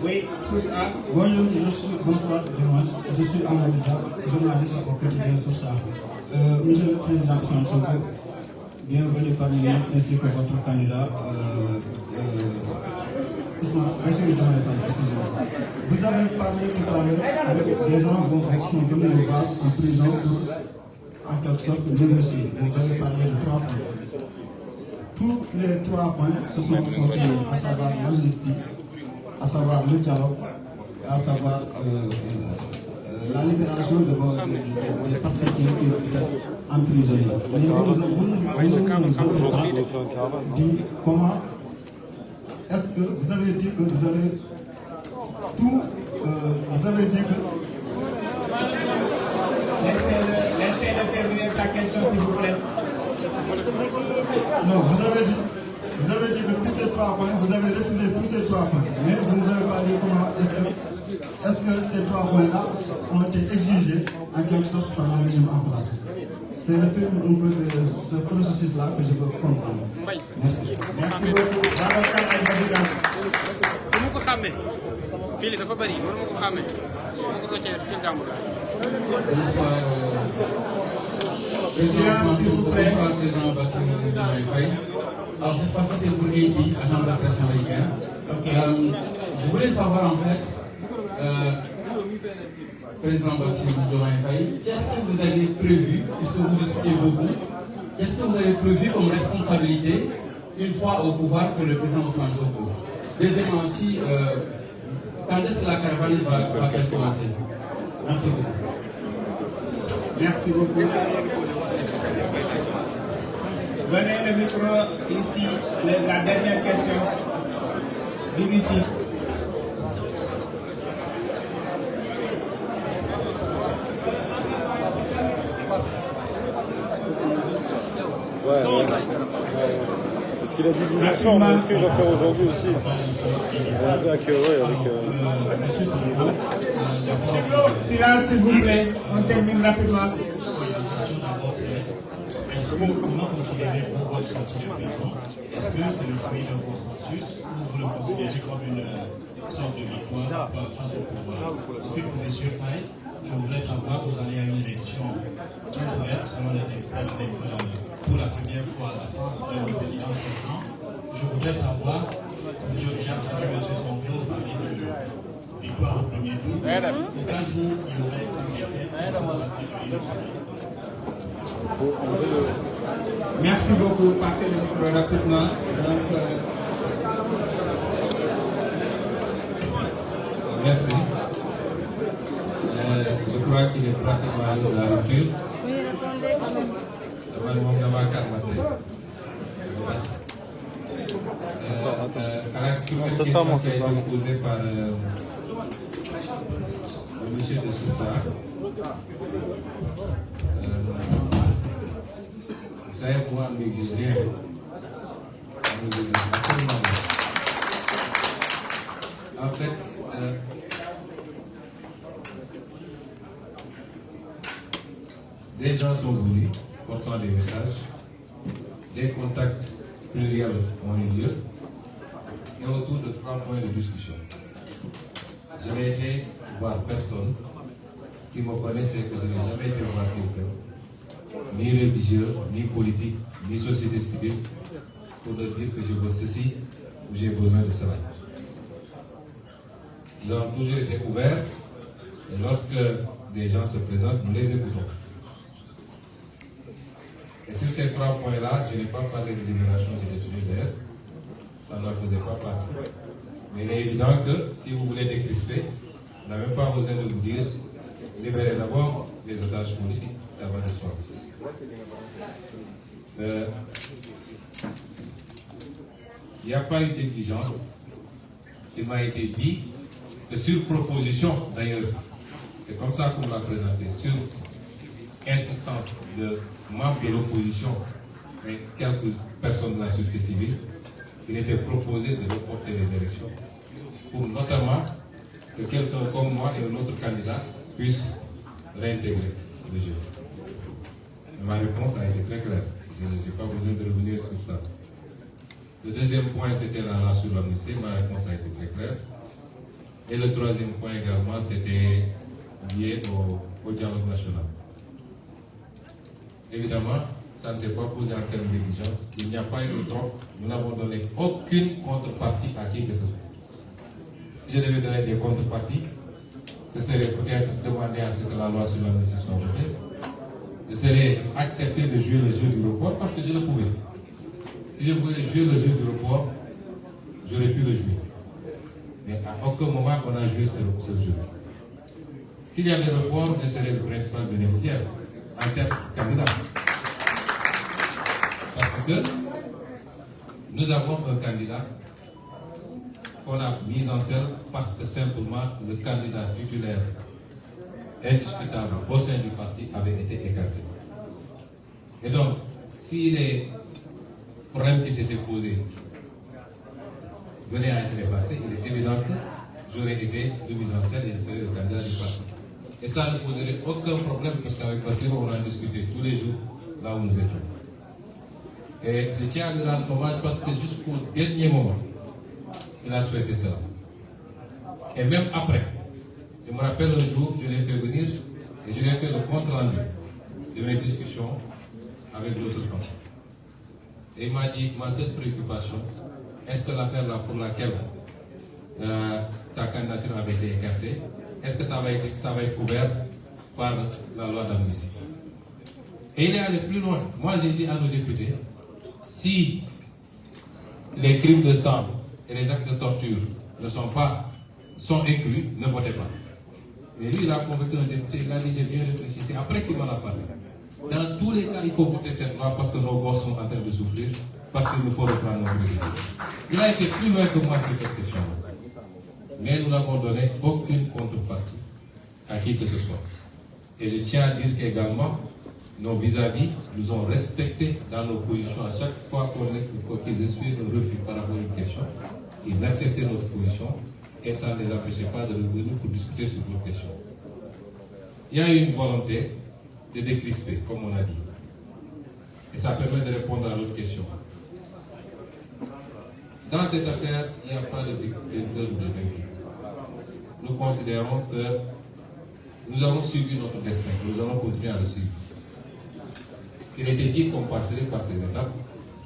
Oui, Source A. Bonjour, bonsoir dimanche. Je suis Amadou Dia, journaliste au quotidien Source A. Monsieur le Président Ousmane Sonko, bienvenue parmi nous ainsi que votre candidat Bassirou Diomaye Faye, excusez-moi. Vous avez parlé tout à l'heure des gens sont venus le voir en prison pour en quelque sorte négocier. Vous avez parlé de 3 points. Tous les 3 points se sont contenus, à savoir l'amnistie, à savoir le dialogue, à savoir la libération des pasteurs qui étaient emprisonnés. Mais vous nous avez dit comment est-ce que vous avez dit que vous avez tout, vous avez dit que... Laissez-le terminer sa question, s'il vous plaît. Non, vous avez dit que tous ces 3 points, vous avez refusé tous ces 3 points. Mais vous ne nous avez pas dit comment est-ce que ces 3 points-là ont été exigés en quelque sorte par le régime en place. C'est le fait un peu de ce processus-là que je veux comprendre. Merci. Merci beaucoup. Bonsoir, Président Bassirou Diomaye Faye. Alors cette fois-ci c'est pour AID, Agence de la presse américaine. Je voulais savoir en fait, Président Bassirou Diomaye Faye, qu'est-ce que vous avez prévu, puisque vous discutez beaucoup, qu'est-ce que vous avez prévu comme responsabilité une fois au pouvoir pour le président Ousmane Sonko? Deuxièmement aussi, quand est-ce que la caravane va commencer? Merci beaucoup. Merci beaucoup. Venez le micro ici, la dernière question. BBC. Parce qu'il a dit dimension, mais est-ce qu'il va faire aujourd'hui aussi? Silence, s'il vous plaît. On termine rapidement. Comment considérez-vous votre sortie de prison? Est-ce que c'est le fruit d'un consensus ou vous le considérez comme une sorte de victoire face au pouvoir? Ensuite, pour M. Faye, je voudrais savoir, vous allez à une élection très ouverte, selon les experts, avec pour la première fois l'absence d'un président sortant. Je voudrais savoir, j'ai entendu M. Sonko parler de victoire au premier tour. Au cas où il y aurait une défaite, est-ce que vous accepteriez une Merci beaucoup. Passez le micro rapidement. Donc, merci. Je crois qu'il est pratiquement l'heure de la rupture. Oui, répondez quand même. À la question qui a été posée par le monsieur de Sousa, vous savez, moi, on n'exige rien. On n'exige absolument rien. En fait, des gens sont venus portant des messages, des contacts pluriels ont eu lieu, et autour de 3 points de discussion. Je n'ai été voir personne qui me connaissait, que je n'ai jamais été voir quelqu'un, ni religieux, ni politique, ni société civile, pour leur dire que je veux ceci ou j'ai besoin de cela. Ils ont toujours été ouverts, et lorsque des gens se présentent, nous les écoutons. Et sur ces 3 points-là, je n'ai pas parlé de libération des détenus d'air, ça ne faisait pas partie. Mais il est évident que si vous voulez décrisper, on n'a même pas besoin de vous dire libérez d'abord les otages politiques, ça va de soi. Il n'y a pas eu d'exigence. Il m'a été dit que sur proposition, d'ailleurs, c'est comme ça qu'on l'a présenté, sur insistance de membres de l'opposition mais quelques personnes de la société civile, il était proposé de reporter les élections pour notamment que quelqu'un comme moi et un autre candidat puissent réintégrer le jeu. Ma réponse a été très claire. Je n'ai pas besoin de revenir sur ça. Le deuxième point, c'était la loi sur l'amnistie. Ma réponse a été très claire. Et le troisième point également, c'était lié au dialogue national. Évidemment, ça ne s'est pas posé en termes d'exigence. Il n'y a pas eu de troc. Nous n'avons donné aucune contrepartie à qui que ce soit. Si je devais donner des contreparties, ce serait peut-être demander à ce que la loi sur l'amnistie soit votée. Je serais accepté de jouer le jeu du report parce que je le pouvais. Si je voulais jouer le jeu du report, j'aurais pu le jouer. Mais à aucun moment on a joué ce jeu. S'il y avait report, je serais le principal bénéficiaire en termes de candidat. Parce que nous avons un candidat qu'on a mis en scène parce que simplement le candidat titulaire indiscutable au sein du parti avait été écarté. Et donc, si les problèmes qui s'étaient posés venaient à être effacés, il est évident que j'aurais été remis en scène et je serais le candidat du parti. Et ça ne poserait aucun problème parce qu'avec Bassirou, on a discuté tous les jours là où nous étions. Et je tiens à lui rendre hommage parce que jusqu'au dernier moment, il a souhaité cela. Et même après, je me rappelle un jour, je l'ai fait venir et je lui ai fait le compte rendu de mes discussions avec l'autre camp. Et il m'a dit, ma seule préoccupation, est-ce que l'affaire là pour laquelle ta candidature avait été écartée, est-ce que ça va être couvert par la loi d'amnistie? Et il est allé plus loin. Moi j'ai dit à nos députés, si les crimes de sang et les actes de torture sont inclus, ne votez pas. Et lui, il a convaincu un député, il a dit, j'ai bien réfléchi. C'est après qu'il m'en a parlé. Dans tous les cas, il faut voter cette loi parce que nos gosses sont en train de souffrir, parce qu'il nous faut reprendre notre résidence. Il a été plus loin que moi sur cette question. Mais nous n'avons donné aucune contrepartie à qui que ce soit. Et je tiens à dire qu'également, nos vis-à-vis nous ont respectés dans nos positions. À chaque fois qu'ils essuient un refus par rapport à une question, ils acceptaient notre position et ça ne les empêchait pas de revenir pour discuter sur nos questions. Il y a eu une volonté de décrisper, comme on a dit. Et ça permet de répondre à l'autre question. Dans cette affaire, il n'y a pas de victoire ou de vaincu. Nous considérons que nous avons suivi notre destin, nous allons continuer à le suivre. Il était dit qu'on passerait par ces étapes.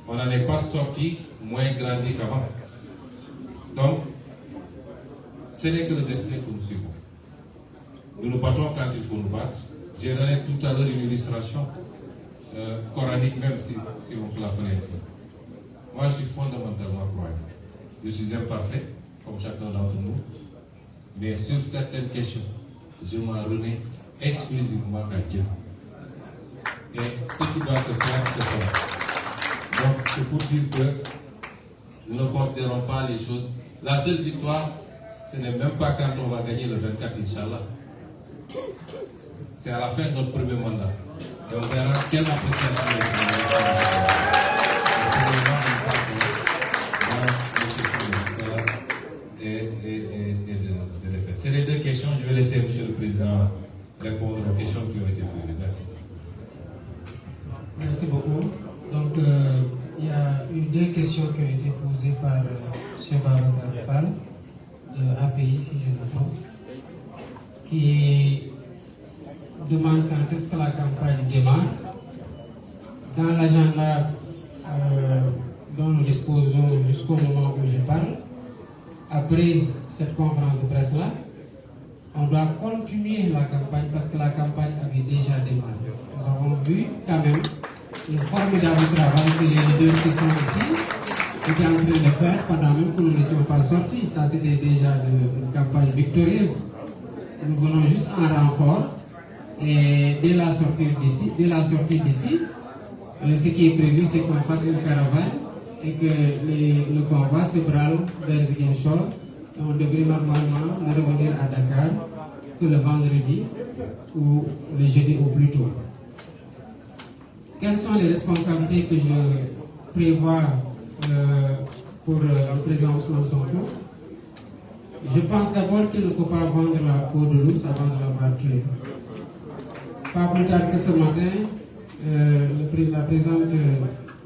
On n'en est pas sorti moins grandi qu'avant. Donc, ce n'est que le destin que nous suivons. Nous nous battons quand il faut nous battre. J'ai donné tout à l'heure une illustration coranique, même si on peut l'appeler ainsi. Moi, je suis fondamentalement croyant. Je suis imparfait, comme chacun d'entre nous. Mais sur certaines questions, je m'en remets exclusivement à Dieu. Et ce qui doit se faire, c'est ça. Donc, c'est pour dire que nous ne considérons pas les choses. La seule victoire, ce n'est même pas quand on va gagner le 24, Inch'Allah. C'est à la fin de notre premier mandat. Et on verra quelle appréciation c'est les deux questions. Je vais laisser Monsieur le Président répondre aux questions qui ont été posées. Merci. Merci beaucoup. Donc, il y a eu deux questions qui ont été posées par M. Babacar Fall, de API, si je me trompe, qui demande quand est-ce que la campagne démarre. Dans l'agenda dont nous disposons jusqu'au moment où je parle, après cette conférence de presse-là, on doit continuer la campagne parce que la campagne avait déjà démarré. Nous avons vu quand même le formidable travail que les leaders qui sont ici étaient en train de faire pendant même que nous n'étions pas sortis. Ça, c'était déjà une campagne victorieuse. Nous venons juste en renfort et dès la sortie d'ici, ce qui est prévu, c'est qu'on fasse une caravane et que le convoi se brale vers Ziguinchor. On devrait normalement ne revenir à Dakar que le vendredi ou le jeudi au plus tôt. quelles sont les responsabilités que je prévois pour le président Ousmane Sonko? Je pense d'abord qu'il ne faut pas vendre la peau de l'ours avant de l'avoir tué. Pas plus tard que ce matin, la présidente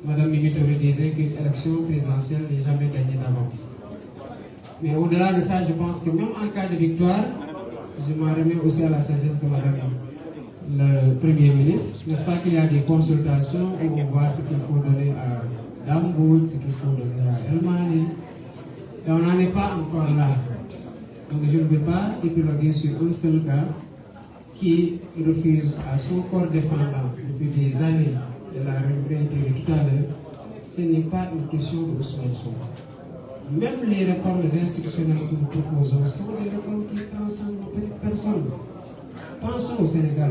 Mme Mimi Touré disait qu'une élection présidentielle n'est jamais gagnée d'avance. Mais au-delà de ça, je pense que même en cas de victoire, je m'en remets aussi à la sagesse de Mme le Premier ministre. N'est-ce pas qu'il y a des consultations où on voit ce qu'il faut donner à Damboud, ce qu'il faut donner à Elmani. Et on n'en est pas encore là. Donc je ne veux pas épiloguer sur un seul gars qui refuse à son corps défendant depuis des années, de la réintroduire tout à l'heure. Ce n'est pas une question de Ousmane Sonko. Même les réformes institutionnelles que nous proposons sont des réformes qui transcendent nos petites personnes. Pensons au Sénégal.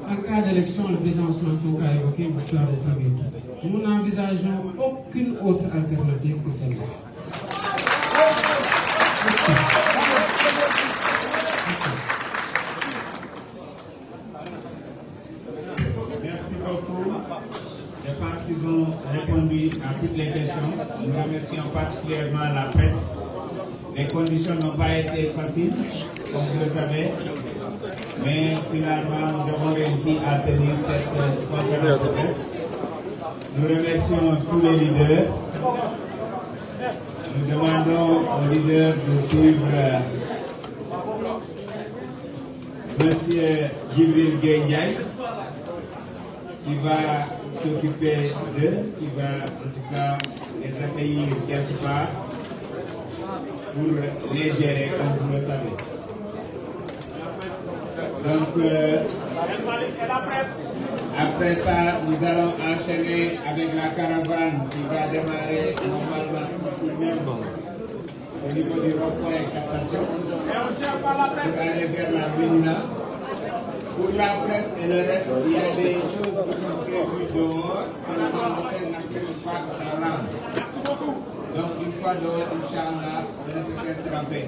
En cas d'élection, le président Ousmane Sonko a évoqué une victoire au premier tour. Nous n'envisageons aucune autre alternative que celle-là. Merci beaucoup. Je pense qu'ils ont répondu à toutes les questions. Nous remercions particulièrement la presse. Les conditions n'ont pas été faciles, comme vous le savez. Mais finalement, nous avons réussi à tenir cette conférence de presse. Nous remercions tous les leaders. Nous demandons aux leaders de suivre M. Djibril Gueye, qui va s'occuper d'eux, qui va en tout cas les accueillir quelque part pour les gérer, comme vous le savez. Donc, après ça, nous allons enchaîner avec la caravane qui va démarrer normalement ici même, au niveau du rond-point Cassation, pour aller vers la Médina. Pour la presse et le reste, il y a des choses qui sont prévues dehors. C'est le Grand-Hôtel National Parc Salam. Donc, une fois dehors, Inch'Allah, le nécessaire sera fait.